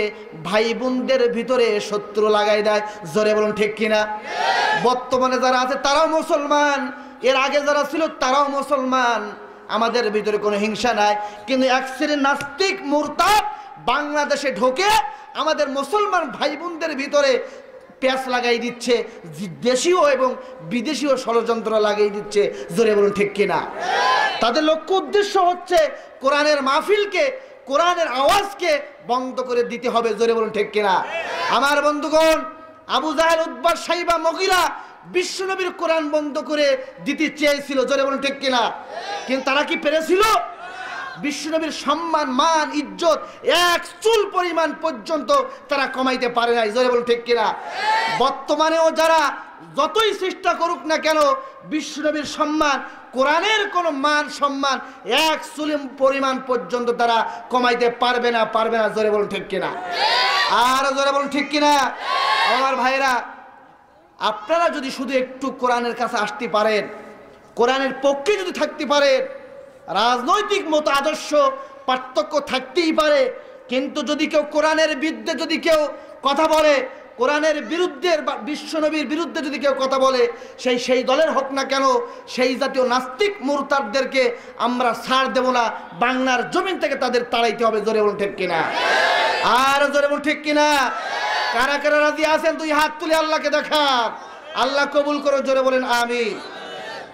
Speaker 2: ভাই বোনদের ভিতরে শত্রু লাগাই দেয়। জোরে বলুন ঠিক কিনা? বর্তমানে যারা আছে তারাও মুসলমান, এর আগে যারা ছিল তারাও মুসলমান, আমাদের ভিতরে কোনো হিংসা নাই। কিন্তু এক শ্রেণীর নাস্তিক, মুরতাদ বাংলাদেশে ঢোকে আমাদের মুসলমান ভাই বোনদের ভিতরে পেঁচ লাগাই দিচ্ছে, দেশীয় এবং বিদেশীয় ষড়যন্ত্র লাগাই দিচ্ছে। জোরে বলুন ঠিক কিনা? তাদের লক্ষ্য উদ্দেশ্য হচ্ছে কোরআনের মাহফিলকে, কোরআনের আওয়াজকে বন্ধ করে দিতে হবে। জোরে বলুন ঠিক কিনা? আমার বন্ধুগণ, আবু জাহেল, উতবা, সাইবা, মুগীরা বিশ্বনবীর কোরআন বন্ধ করে দিতে চেয়েছিল। জোরে বলুন ঠিক কিনা? কিন্তু তারা কি পেরেছিল? বিশ্বনবীর সম্মান, মান, ইজ্জত 1 চুল পরিমাণ পর্যন্ত তারা কমাইতে পারে নাই। জোরে বলুন ঠিক কিনা? বর্তমানেও যারা যতই চেষ্টা করুক না কেন, বিশ্বনবীর সম্মান, কোরআনের কোনো মান সম্মান 1 চুল পরিমাণ পর্যন্ত তারা কমাইতে পারবে না, পারবে না। জোরে বলুন ঠিক কিনা? আর জোরে বলুন ঠিক কিনা? আমার ভাইরা, আপনারা যদি শুধু একটু কোরআনের কাছে আসতে পারেন, কোরআনের পক্ষে যদি থাকতে পারেন, রাজনৈতিক মত আদর্শ পার্থক্য থাকতেই পারে, কিন্তু যদি কেউ কোরআনের বিরুদ্ধে যদি কেউ কথা বলে, কোরআনের বিরুদ্ধে বা বিশ্বনবীর বিরুদ্ধে যদি কেউ কথা বলে, সেই দলের হোক না কেন, সেই জাতীয় নাস্তিক মুরতাদদেরকে আমরা ছাড় দেব না। বাংলার জমিন থেকে তাদের তাড়াইতে হবে। জোরে বলুন ঠিক কিনা? আর জোরে বলুন ঠিক কিনা? কারা কারা রাজি আছেন তুই হাত তুলে আল্লাহকে দেখা। আল্লাহ কবুল করো। জোরে বলেন আমিন।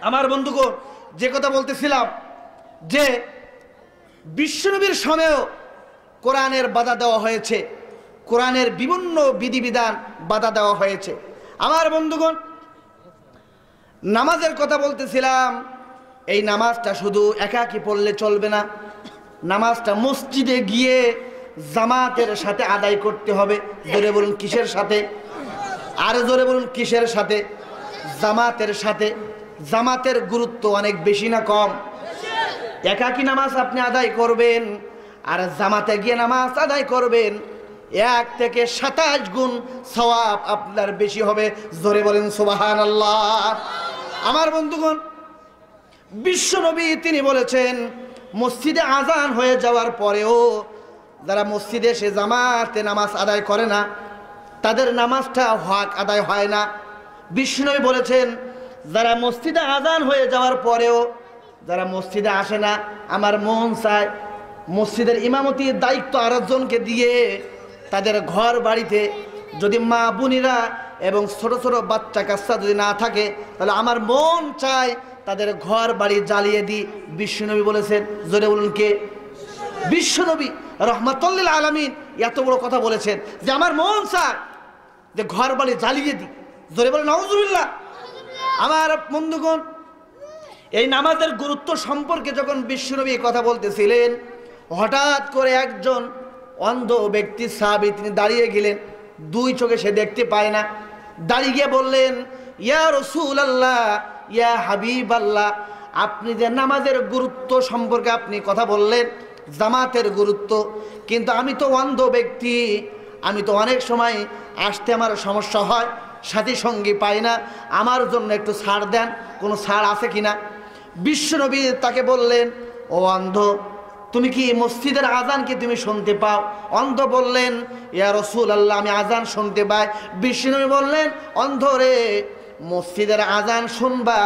Speaker 2: আমার বন্ধুগণ, যে কথা বলতেছিলাম যে বিশ্বনবীর সময়েও কোরআনের বাধা দেওয়া হয়েছে, কোরআনের বিভিন্ন বিধিবিধান বাধা দেওয়া হয়েছে। আমার বন্ধুগণ, নামাজের কথা বলতেছিলাম। এই নামাজটা শুধু একাকী পড়লে চলবে না, নামাজটা মসজিদে গিয়ে জামাতের সাথে আদায় করতে হবে। জোরে বলুন কিসের সাথে? আর জোরে বলুন কিসের সাথে? জামাতের সাথে। জামাতের গুরুত্ব অনেক বেশি না কম? একাকী নামাজ আপনি আদায় করবেন আর জামাতে গিয়ে নামাজ আদায় করবেন, 1 থেকে 27 গুণ সওয়াব আপনার বেশি হবে। জোরে বলেন সুবহানাল্লাহ। আমার বন্ধুগণ, বিশ্বনবী তিনি বলেছেন, মসজিদে আজান হয়ে যাওয়ার পরেও যারা মসজিদে এসে জামাতে নামাজ আদায় করে না, তাদের নামাজটা হক আদায় হয় না। বিশ্বনবী বলেছেন, যারা মসজিদে আজান হয়ে যাওয়ার পরেও যারা মসজিদে আসে না, আমার মন চায় মসজিদের ইমামতির দায়িত্ব আরেকজনকে দিয়ে তাদের ঘর বাড়িতে যদি মা বোনেরা এবং ছোট ছোট বাচ্চা কাচ্চা যদি না থাকে, তাহলে আমার মন চায় তাদের ঘর বাড়ি জ্বালিয়ে দিই। বিশ্বনবী বলেছেন। জোরে বলুন কে? বিশ্বনবী রাহমাতুল লিল আলামিন এত বড় কথা বলেছেন যে আমার মন চায় যে ঘর বাড়ি জ্বালিয়ে দিই। জোরে বলেন নাউজুবিল্লাহ। আমার বন্ধুগণ, এই নামাজের গুরুত্ব সম্পর্কে যখন বিশ্বনবী কথা বলতেছিলেন, হঠাৎ করে একজন অন্ধ ব্যক্তি সাহাবী তিনি দাঁড়িয়ে গেলেন। 2 চোখে সে দেখতে পায় না। দাঁড়িয়ে গিয়ে বললেন, ইয়া রাসূলুল্লাহ, ইয়া হাবিবাল্লাহ, আপনি যে নামাজের গুরুত্ব সম্পর্কে আপনি কথা বললেন, জামাতের গুরুত্ব, কিন্তু আমি তো অন্ধ ব্যক্তি, আমি তো অনেক সময় আসতে আমার সমস্যা হয়, সাথী সঙ্গী পাই না, আমার জন্য একটু ছাড় দেন, কোনো ছাড় আছে কিনা? বিশ্বনবী তাকে বললেন, ও অন্ধ, তুমি কি মসজিদের আজান কি তুমি শুনতে পাও? অন্ধ বললেন, ইয়া রাসূলুল্লাহ, আমি আজান শুনতে পাই। বিশ্বনবী বললেন, অন্ধ রে, মসজিদের আজান শুনবা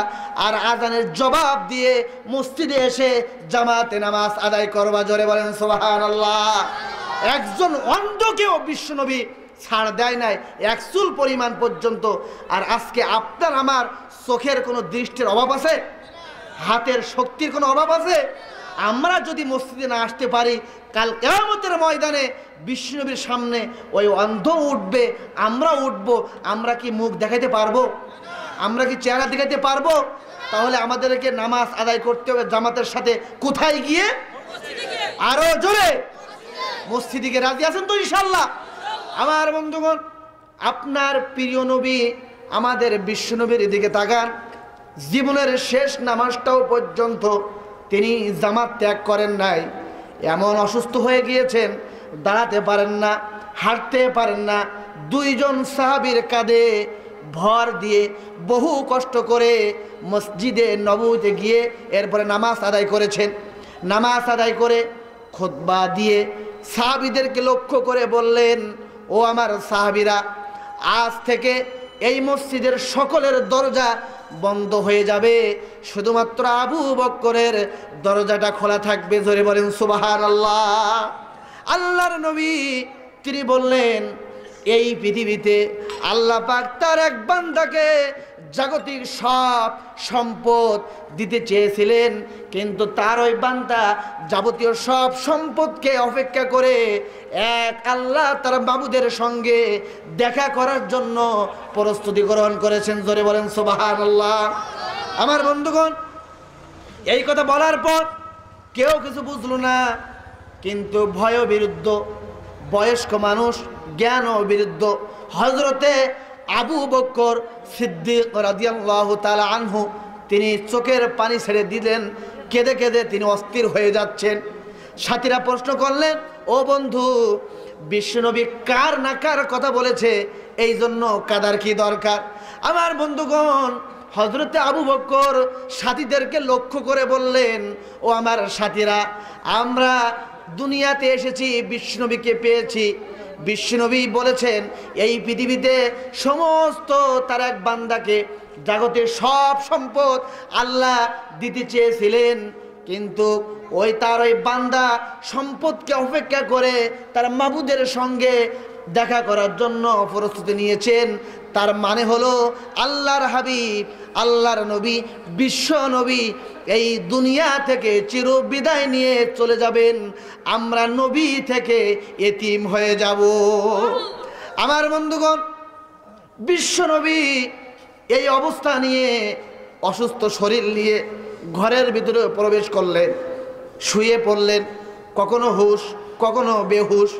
Speaker 2: আর আজানের জবাব দিয়ে মসজিদে এসে জামাতে নামাজ আদায় করবা। জোরে বলেন সুবহানাল্লাহ। একজন অন্ধকেও বিশ্বনবী ছাড় দেয় নাই 1 চুল পরিমাণ পর্যন্ত। আর আজকে আপনার আমার চোখের কোনো দৃষ্টির অভাব আছে? হাতের শক্তির কোনো অভাব আছে? আমরা যদি মসজিদে না আসতে পারি, কাল কিয়ামতের ময়দানে বিশ্বনবীর সামনে ওই অন্ধ উঠবে, আমরা উঠব, আমরা কি মুখ দেখাতে পারবো? আমরা কি চেহারা দেখাতে পারবো? তাহলে আমাদেরকে নামাজ আদায় করতে হবে জামাতের সাথে। কোথায় গিয়ে? আরো জোরে মসজিদে গিয়ে। রাজি আছেন তো ইনশাআল্লাহ? আমার বন্ধুগণ, আপনার প্রিয় নবী আমাদের বিশ্বনবীর দিকে তাকান। জীবনের শেষ নামাজটাও পর্যন্ত তিনি জামাত ত্যাগ করেন নাই। এমন অসুস্থ হয়ে গিয়েছেন, দাঁড়াতে পারেন না, হাঁটতে পারেন না। 2 জন সাহাবীর কাঁধে ভর দিয়ে বহু কষ্ট করে মসজিদে নববীতে গিয়ে এরপরে নামাজ আদায় করেছেন। নামাজ আদায় করে খুতবা দিয়ে সাহাবীদেরকে লক্ষ্য করে বললেন, ও আমার সাহাবীরা, আজ থেকে এই মসজিদের সকলের দরজা বন্ধ হয়ে যাবে, শুধুমাত্র আবু বকরের দরজাটা খোলা থাকবে। জোরে বলেন সুবহানাল্লাহ। আল্লাহর নবী তিনি বললেন, এই পৃথিবীতে আল্লাহ পাক তার এক বান্দাকে জাগতিক সব সম্পদ দিতে চেয়েছিলেন, কিন্তু তার ওই বান্দা যাবতীয় সব সম্পদকে অপেক্ষা করে এক আল্লাহ তার মাবুদের সঙ্গে দেখা করার জন্য প্রস্তুতি গ্রহণ করেছেন। জোরে বলেন সুবহানাল্লাহ। আমার বন্ধুগণ, এই কথা বলার পর কেউ কিছু বুঝলো না, কিন্তু ভয় বিরুদ্ধ বয়স্ক মানুষ, জ্ঞান ও বিরুদ্ধ হযরতে আবু বকর সিদ্দিক রাদিয়াল্লাহু তাআলা আনহু তিনি চোখের পানি ছেড়ে দিলেন, কেঁদে কেঁদে তিনি অস্থির হয়ে যাচ্ছেন। সাথীরা প্রশ্ন করলেন, ও বন্ধু, বিশ্বনবী কার না কার কথা বলেছে, এই জন্য কাদার কি দরকার? আমার বন্ধুগণ, হযরতে আবু বকর সাথীদেরকে লক্ষ্য করে বললেন, ও আমার সাথীরা, আমরা দুনিয়াতে এসেছি, বিশ্বনবীকে পেয়েছি, বিশ্বনবী বলেছেন, এই পৃথিবীতে সমস্ত তার এক বান্দাকে জগতের সব সম্পদ আল্লাহ দিতে চেয়েছিলেন, কিন্তু তার ওই বান্দা সম্পদকে অপেক্ষা করে তার মাবুদের সঙ্গে দেখা করার জন্য প্রস্তুতি নিয়েছেন। তার মানে হলো আল্লাহর হাবিব, আল্লাহর নবী, বিশ্ব নবী এই দুনিয়া থেকে চির বিদায় নিয়ে চলে যাবেন। আমরা নবী থেকে এতিম হয়ে যাব। আমার বন্ধুগণ, বিশ্ব নবী এই অবস্থা নিয়ে, অসুস্থ শরীর নিয়ে ঘরের ভিতরে প্রবেশ করলেন, শুয়ে পড়লেন, কখনো হুশ কখনো বেহুশ।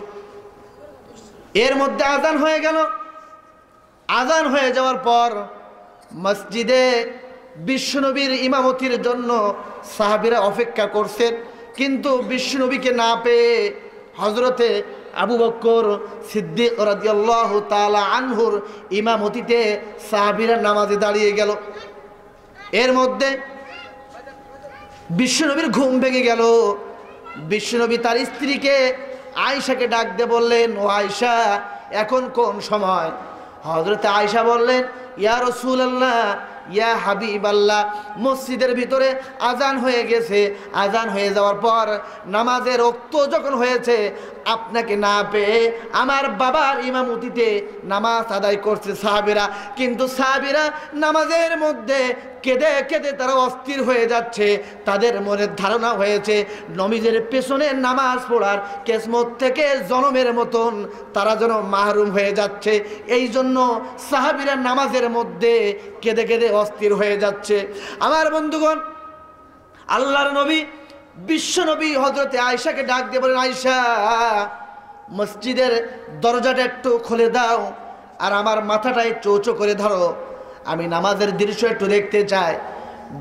Speaker 2: এর মধ্যে আজান হয়ে গেল। আজান হয়ে যাওয়ার পর মসজিদে বিশ্বনবীর ইমামতির জন্য সাহাবীরা অপেক্ষা করছেন, কিন্তু বিশ্বনবীকে না পেয়ে হযরতে আবু বকর সিদ্দিক রাদিয়াল্লাহু তাআলা আনহুর ইমামতিতে সাহাবীরা নামাজে দাঁড়িয়ে গেল। এর মধ্যে বিশ্বনবীর ঘুম ভেঙে গেল। বিশ্বনবী তার স্ত্রীকে আয়েশাকে ডাক দিয়ে বললেন, ও আয়েশা, এখন কোন সময়? হযরতে আয়েশা বললেন, ইয়া রাসূলুল্লাহ, ইয়া হাবিবাল্লাহ, মসজিদের ভিতরে আজান হয়ে গেছে। আজান হয়ে যাওয়ার পর নামাজের ওক্ত যখন হয়েছে, আপনাকে না পেয়ে আমার বাবার ইমামতিতে নামাজ আদায় করছে সাহাবীরা, কিন্তু সাহাবীরা নামাজের মধ্যে কেঁদে কেঁদে তারা অস্থির হয়ে যাচ্ছে। তাদের মনে ধারণা হয়েছে নবীদের পেছনে নামাজ পড়ার কিসমত থেকে জনমের মতন তারা যেন মাহরুম হয়ে যাচ্ছে। এই জন্য সাহাবীরা নামাজের মধ্যে কেঁদে কেঁদে অস্থির হয়ে যাচ্ছে। আমার বন্ধুগণ, আল্লাহর নবী বিশ্ব নবী হযরতে আয়েশাকে ডাক দিয়ে বলেন, আয়েশা, মসজিদের দরজাটা একটু খুলে দাও আর আমার মাথাটা একটু উঁচু করে ধরো, আমি নামাজের দৃশ্য একটু দেখতে চাই।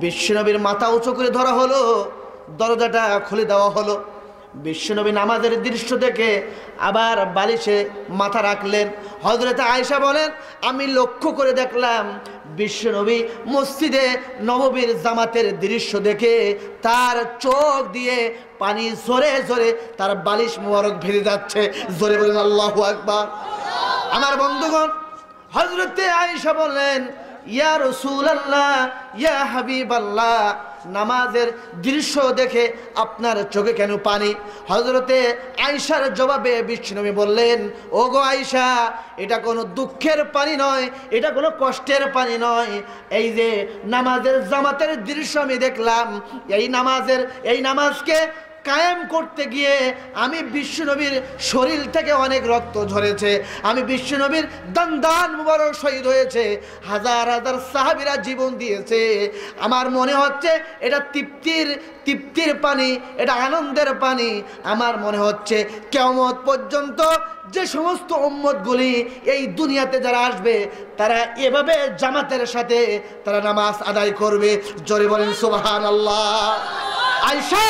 Speaker 2: বিশ্বনবীর মাথা উঁচু করে ধরা হলো, দরজাটা খুলে দেওয়া হলো। বিশ্বনবী নামাজের দৃশ্য দেখে আবার বালিশে মাথা রাখলেন। হযরতে আয়েশা বলেন, আমি লক্ষ্য করে দেখলাম বিশ্বনবী মসজিদে নববীর জামাতের দৃশ্য দেখে তার চোখ দিয়ে পানি ঝরে ঝরে তার বালিশ মোবারক ভেজে যাচ্ছে। জোরে বলেন আল্লাহু আকবার। আমার বন্ধুগণ, হযরতে আয়েশা বলেন, ইয়া রাসূলুল্লাহ, ইয়া হাবিবাল্লাহ, নামাজের দৃশ্য দেখে আপনার চোখে কেন পানি? হযরতে আয়েশার জবাবে বিশ্বনবী বললেন, ও গো আয়েশা, এটা কোনো দুঃখের পানি নয়, এটা কোনো কষ্টের পানি নয়। এই যে নামাজের জামাতের দৃশ্য আমি দেখলাম, এই নামাজকে কায়েম করতে গিয়ে আমি বিশ্বনবীর শরীর থেকে অনেক রক্ত ঝরেছে, আমি বিশ্বনবীর দান মুবারক শহীদ হয়েছে, হাজার হাজার সাহাবীরা জীবন দিয়েছে। আমার মনে হচ্ছে এটা তৃপ্তির পানি, এটা আনন্দের পানি। আমার মনে হচ্ছে কিয়ামত পর্যন্ত যে সমস্ত উম্মতগুলি এই দুনিয়াতে যারা আসবে, তারা এভাবে জামাতের সাথে তারা নামাজ আদায় করবে। জোরে বলেন সুবহানাল্লাহ। আয়েশা,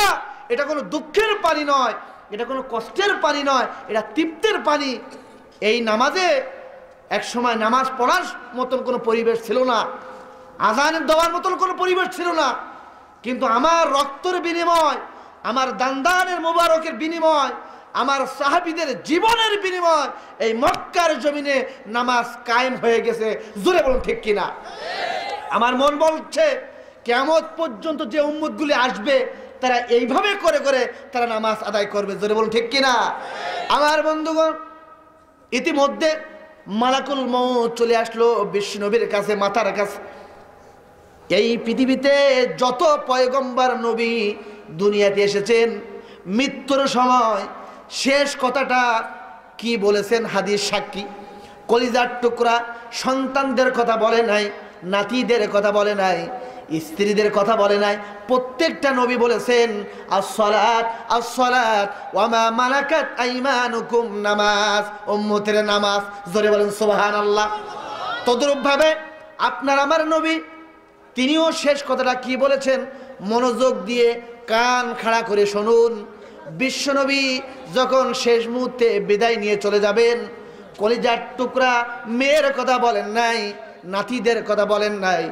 Speaker 2: এটা কোনো দুঃখের পানি নয়, এটা কোনো কষ্টের পানি নয়, এটা তৃপ্তির পানি। এই নামাজে এক সময় নামাজ পড়ার মতন কোনো পরিবেশ ছিল না, আযান দেওয়ার মতন কোনো পরিবেশ ছিল না, কিন্তু আমার রক্তের বিনিময়, আমার দানের মোবারকের বিনিময়, আমার সাহাবীদের জীবনের বিনিময় এই মক্কার জমিনে নামাজ কায়েম হয়ে গেছে। জোরে বলুন ঠিক কিনা? আমার মন বলছে কিয়ামত পর্যন্ত যে উম্মতগুলি আসবে, তারা এইভাবে করে করে তারা নামাজ আদায় করবে। জোরে বলুন ঠিক কিনা? আমার বন্ধুগণ, ইতিমধ্যে মালাকুল মউত চলে আসলো বিশ্বনবীর কাছে, মাথার কাছে। এই পৃথিবীতে যত পয়গম্বর নবী দুনিয়াতে এসেছেন, মৃত্যুর সময় শেষ কথাটা কি বলেছেন হাদিস সাক্ষী। কলিজার টুকরা সন্তানদের কথা বলে নাই, নাতিদের কথা বলে নাই, স্ত্রীদের কথা বলে নাই। প্রত্যেকটা নবী বলেছেন আসসালাত আসসালাত ওয়া মা মালাকাত আইমানুকুম, নামাজ, উম্মতের নামাজ। জোরে বলেন সুবহানাল্লাহ। তদ্রূপভাবে আপনার আমার নবী, তিনিও শেষ কথাটা কি বলেছেন মনোযোগ দিয়ে কান খাড়া করে শুনুন। বিশ্বনবী যখন শেষ মুহূর্তে বিদায় নিয়ে চলে যাবেন, কলিজার টুকরা মেয়ের কথা বলেন নাই, নাতিদের কথা বলেন নাই,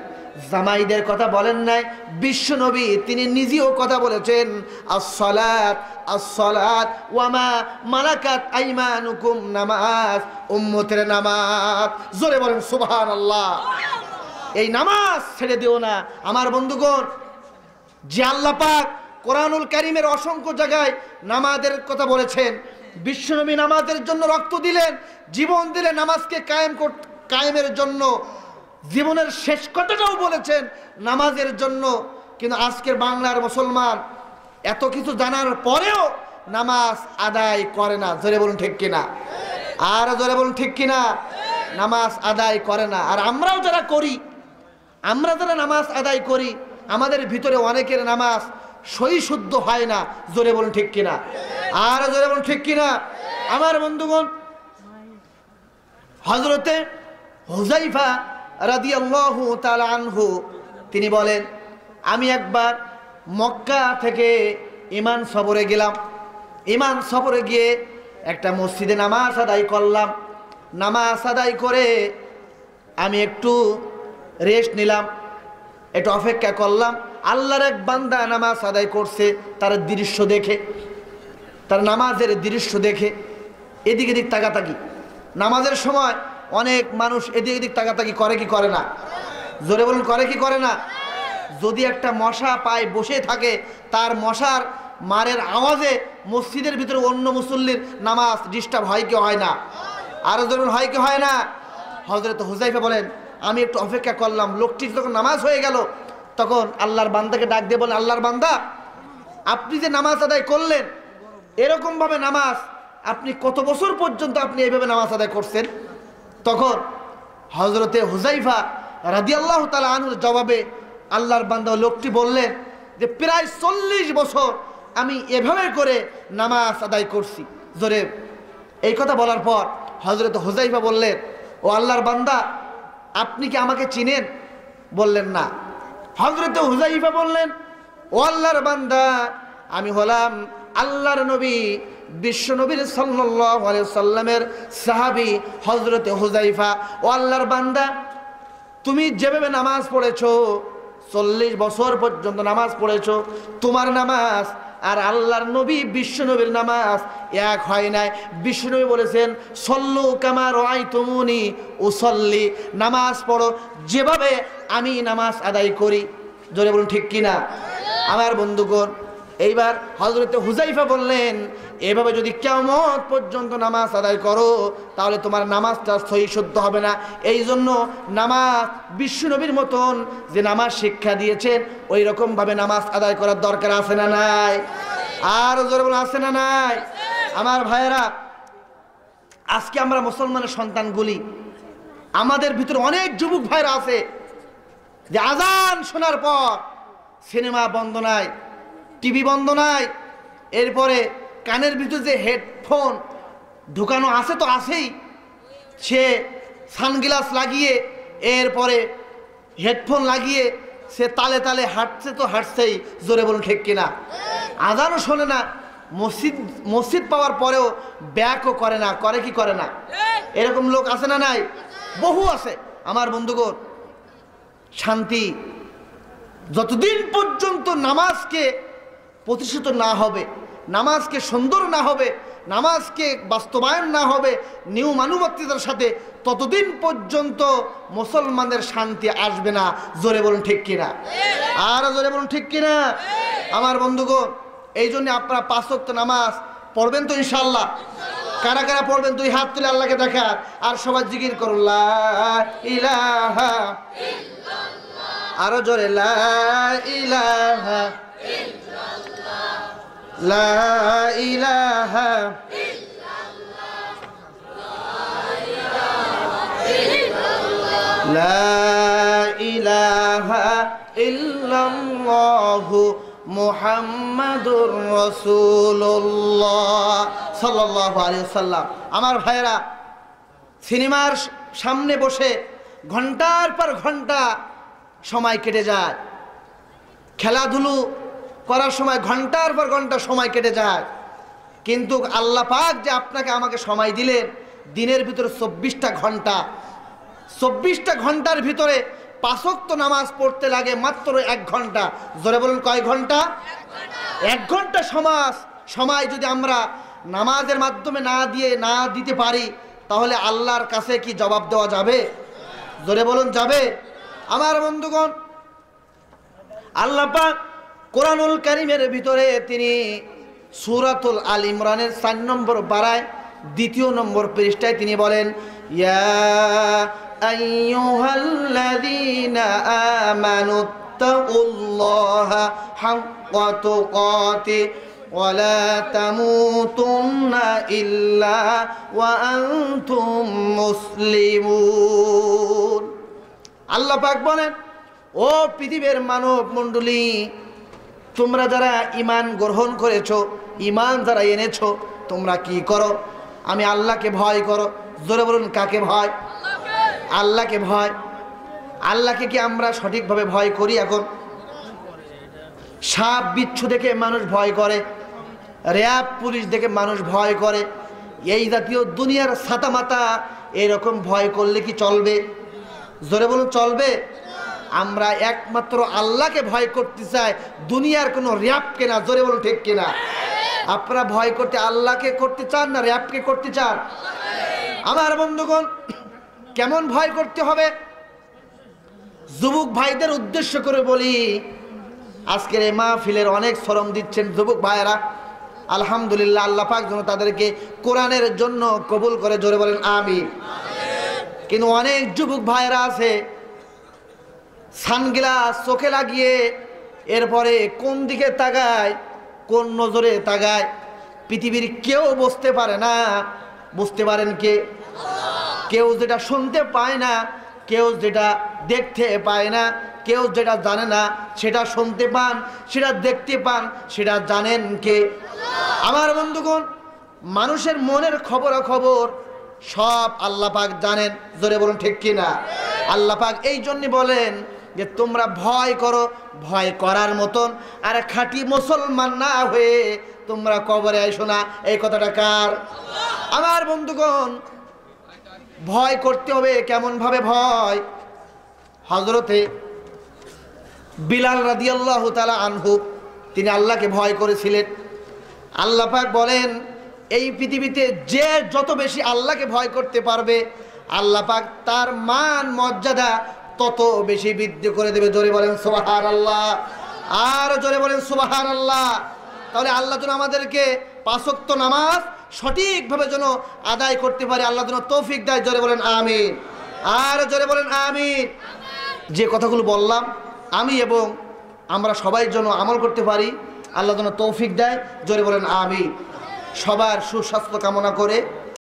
Speaker 2: জামাইদের কথা বলেন নাই, বিশ্ব নবী তিনি নিজেও কথা বলেছেন, আসসালাত আসসালাত ওয়া মা মালাকাত আইমানুকুম, নামাজ উম্মতের নামাজ। জোরে বলেন সুবহানাল্লাহ। এই নামাজ ছেড়ে দিও না আমার বন্ধুগণ। যে আল্লাহ পাক কোরআনুল কারীমের অসংখ্য জায়গায় নামাজের কথা বলেছেন, বিশ্বনবী নামাজের জন্য রক্ত দিলেন, জীবন দিলেন নামাজকে কায়েমের জন্য, জীবনের শেষ কথাটাও বলেছেন নামাজের জন্য। কিন্তু আজকের বাংলার মুসলমান এত কিছু জানার পরেও নামাজ আদায় করে না। জোরে বলুন ঠিক কিনা? আর জোরে বলুন ঠিক কিনা? নামাজ আদায় করে না। আর আমরাও যারা করি, আমরা যারা নামাজ আদায় করি, আমাদের ভিতরে অনেকের নামাজ সহি শুদ্ধ হয় না। জোরে বলুন ঠিক কিনা? আর জোরে বলুন ঠিক কিনা? আমার বন্ধুগণ, হযরতে হুযায়ফা রাদিয়াল্লাহু তাআলা আনহু তিনি বলেন, আমি একবার মক্কা থেকে ইমান সফরে গেলাম। ইমান সফরে গিয়ে একটা মসজিদে নামাজ আদায় করলাম। নামাজ আদায় করে আমি একটু রেস্ট নিলাম, একটু অপেক্ষা করলাম। আল্লাহর এক বান্দা নামাজ আদায় করছে, তার দৃশ্য দেখে, তার নামাজের দৃশ্য দেখে এদিক এদিক তাকাতাকি। নামাজের সময় অনেক মানুষ এদিক এদিক তাকাতাকি করে কি করে না? জোরে বলুন, করে কি করে না? যদি একটা মশা পায় বসে থাকে, তার মশার মারের আওয়াজে মসজিদের ভিতরে অন্য মুসল্লির নামাজ ডিস্টার্ব হয় কি হয় না? আরো ধরুন হয় কি হয় না? হযরত হুযায়ফা বলেন, আমি একটু অপেক্ষা করলাম। লোকটি যখন নামাজ হয়ে গেল, তখন আল্লাহর বান্দাকে ডাক দিয়ে বলেন, আল্লাহর বান্দা, আপনি যে নামাজ আদায় করলেন, এরকমভাবে নামাজ আপনি কত বছর পর্যন্ত আপনি এইভাবে নামাজ আদায় করছেন? তখন হযরতে হুযায়ফা রাদিয়াল্লাহু তাআলা আনহুর জবাবে আল্লাহর বান্দা লোকটি বললেন যে প্রায় 40 বছর আমি এভাবে করে নামাজ আদায় করছি। জোরে এই কথা বলার পর হযরত হুযায়ফা বললেন, ও আল্লাহর বান্দা, আপনি কি আমাকে চিনেন? বললেন না। হযরত হুযায়ফা বললেন, ও আল্লাহর বান্দা, আমি হলাম আল্লাহর নবী বিশ্ব নবীর সাল্লাল্লাহু আলাইহি সাল্লামের সাহাবী হযরতে হুযায়ফা। ও আল্লাহর বান্দা, তুমি যেভাবে নামাজ পড়েছো, 40 বছর পর্যন্ত নামাজ পড়েছো, তোমার নামাজ আর আল্লাহর নবী বিশ্ব নবীর নামাজ এক হয় নাই। বিশ্ব নবী বলেছেন, সল্লু কামা রাআইতুমুনি উসাল্লি, নামাজ পড়ো যেভাবে আমি নামাজ আদায় করি। জোরে বলুন ঠিক কিনা? আমার বন্ধুগণ, এইবার হযরতে হুযায়ফা বললেন, এভাবে যদি কিয়ামত পর্যন্ত নামাজ আদায় করো, তাহলে তোমার নামাজটা সহি শুদ্ধ হবে না। এই জন্য নামাজ বিশ্ব নবীর মতন যে নামাজ শিক্ষা দিয়েছেন, ওই রকমভাবে নামাজ আদায় করার দরকার আছে না নাই? আর জোরে বলুন, আছে না নাই? আমার ভাইয়েরা, আজকে আমরা মুসলমানের সন্তানগুলি, আমাদের ভিতরে অনেক যুবক ভাইরা আছে যে আজান শোনার পর সিনেমা বন্ধ নাই, টিভি বন্ধ নাই, এরপরে কানের ভিতরে যে হেডফোন ঢুকানো আছে তো আছেই, সে সানগ্লাস লাগিয়ে এরপরে হেডফোন লাগিয়ে সে তালে তালে হাঁটছে তো হাঁটছেই। জোরে বলুন ঠিক কিনা? আজানও শোনে না, মসজিদ পাওয়ার পরেও ব্যাকও করে না। করে কি করে না? এরকম লোক আছে না নাই? বহু আছে। আমার বন্ধুগণ, শান্তি যতদিন পর্যন্ত নামাজকে প্রতিষ্ঠিত না হবে, নামাজকে সুন্দর না হবে, নামাজকে বাস্তবায়ন না হবে নিউ মানবতার সাথে, ততদিন পর্যন্ত মুসলমানদের শান্তি আসবে না। জোরে বলুন ঠিক কিনা? আর জোরে বলুন ঠিক কিনা? আমার বন্ধুগণ, এই জন্য আপনারা 5 ওয়াক্ত নামাজ পড়বেন তো ইনশাআল্লাহ? কারা কারা পড়বেন? 2 হাত তুলে আল্লাহকে দেখার, আর সবাই জিকির করুন, লা ইলাহা ইল্লাল্লাহ। আরো জোরে, লা ইলাহা ইল্লাল্লাহ, লা ইলাহা ইল্লাল্লাহ, লা ইলাহা ইল্লাল্লাহু মুহাম্মাদুর রাসূলুল্লাহ সাল্লাল্লাহু আলাইহি ওয়াসাল্লাম। আমার ভাইয়েরা, সিনেমার সামনে বসে ঘন্টার পর ঘন্টা সময় কেটে যায়, খেলাধুলো করার সময় ঘন্টার পর ঘন্টা সময় কেটে যায়, কিন্তু আল্লাহ পাক যে আপনাকে আমাকে সময় দিলেন, দিনের ভিতরে 24টা ঘন্টা, 24টা ঘন্টার ভিতরে 5 ওয়াক্ত নামাজ পড়তে লাগে মাত্র 1 ঘন্টা। জোরে বলুন কয় ঘন্টা? 1 ঘন্টা সময় যদি আমরা নামাজের মাধ্যমে না দিতে পারি, তাহলে আল্লাহর কাছে কি জবাব দেওয়া যাবে? জোরে বলুন যাবে? আমার বন্ধুগণ, আল্লাহ পাক কোরআনুল কারীমের ভিতরে তিনি সূরাতুল আল ইমরানের 4 নম্বর পারায় 2 নম্বর পৃষ্ঠায় তিনি বলেন, ইয়া আইয়ুহাল্লাযীনা আমানুত্তাকুল্লাহা হাক্কা তুকাতিহি ওয়া লা তামুতুন্না ইল্লা ওয়া আনতুম মুসলিমুন। আল্লাহ পাক বলেন, ও পৃথিবীর মানব মণ্ডলী, তোমরা যারা ঈমান গ্রহণ করেছো, ঈমান যারা এনেছো, তোমরা কি করো? আমি আল্লাহকে ভয় করো। জোরে বলুন কাকে ভয়? আল্লাহকে ভয়। আল্লাহকে কি আমরা সঠিকভাবে ভয় করি? এখন সাপ বিচ্ছু দেখে মানুষ ভয় করে, র্যাব পুলিশ দেখে মানুষ ভয় করে। এই জাতীয় দুনিয়ার ছাতামাতা এরকম ভয় করলে কি চলবে? জোরে বলুন চলবে? আমরা একমাত্র আল্লাহকে ভয় করতে চাই, দুনিয়ার কোনো র্যাবকে না। জোরে বলুন ঠিক কিনা? আপনারা ভয় করতে আল্লাহকে করতে চান না র্যাবকে করতে চান? আমার বন্ধুগণ, কেমন ভয় করতে হবে? যুবক ভাইদের উদ্দেশ্য করে বলি, আজকের এই মাহফিলের অনেক শ্রম দিচ্ছেন যুবক ভাইয়েরা, আলহামদুলিল্লাহ। আল্লাহ পাক যেন তাদেরকে কোরআনের জন্য কবুল করে। জোরে বলেন আমিন। কিন্তু অনেক যুবক ভাইয়েরা আছে সানগ্লাস চোখে লাগিয়ে এরপরে কোন দিকে তাকায়, কোন নজরে তাকায়, পৃথিবীর কেউ বুঝতে পারে না। বুঝতে পারেন কে? কেউ যেটা শুনতে পায় না, কেউ যেটা দেখতে পায় না, কেউ যেটা জানে না সেটা শুনতে পান, সেটা দেখতে পান, সেটা জানেন কে? আমার বন্ধুগণ, মানুষের মনের খবরাখবর সব আল্লাহ পাক জানেন। জোরে বলুন ঠিক কিনা? আল্লাহ পাক এই জন্য বলেন যে তোমরা ভয় করো, ভয় করার মতন। আর খাঁটি মুসলমান না হয়ে তোমরা কবরে আইসো না। এই কথাটা কার? আমার বন্ধুগণ, ভয় করতে হবে। কেমন ভাবে ভয়? হযরতে বিলাল রাদিয়াল্লাহু তাআলা আনহু তিনি আল্লাহকে ভয় করেছিলেন। আল্লাহ পাক বলেন, এই পৃথিবীতে যে যত বেশি আল্লাহকে ভয় করতে পারবে, আল্লাহ পাক তার মান মর্যাদা তত বেশি বৃদ্ধি করে দেবে। জোরে বলেন সুবহানাল্লাহ। আর জোরে বলেন সুবহানাল্লাহ। তাহলে আল্লাহ যেন আমাদেরকে 5 ওয়াক্ত নামাজ সঠিকভাবে যেন আদায় করতে পারে, আল্লাহ যেন তৌফিক দেয়। জোরে বলেন আমিন। আর জোরে বলেন আমিন। যে কথাগুলো বললাম আমি এবং আমরা সবাই যেন আমল করতে পারি, আল্লাহ যেন তৌফিক দেয়। জোরে বলেন আমিন। সবার সুস্বাস্থ্য কামনা করে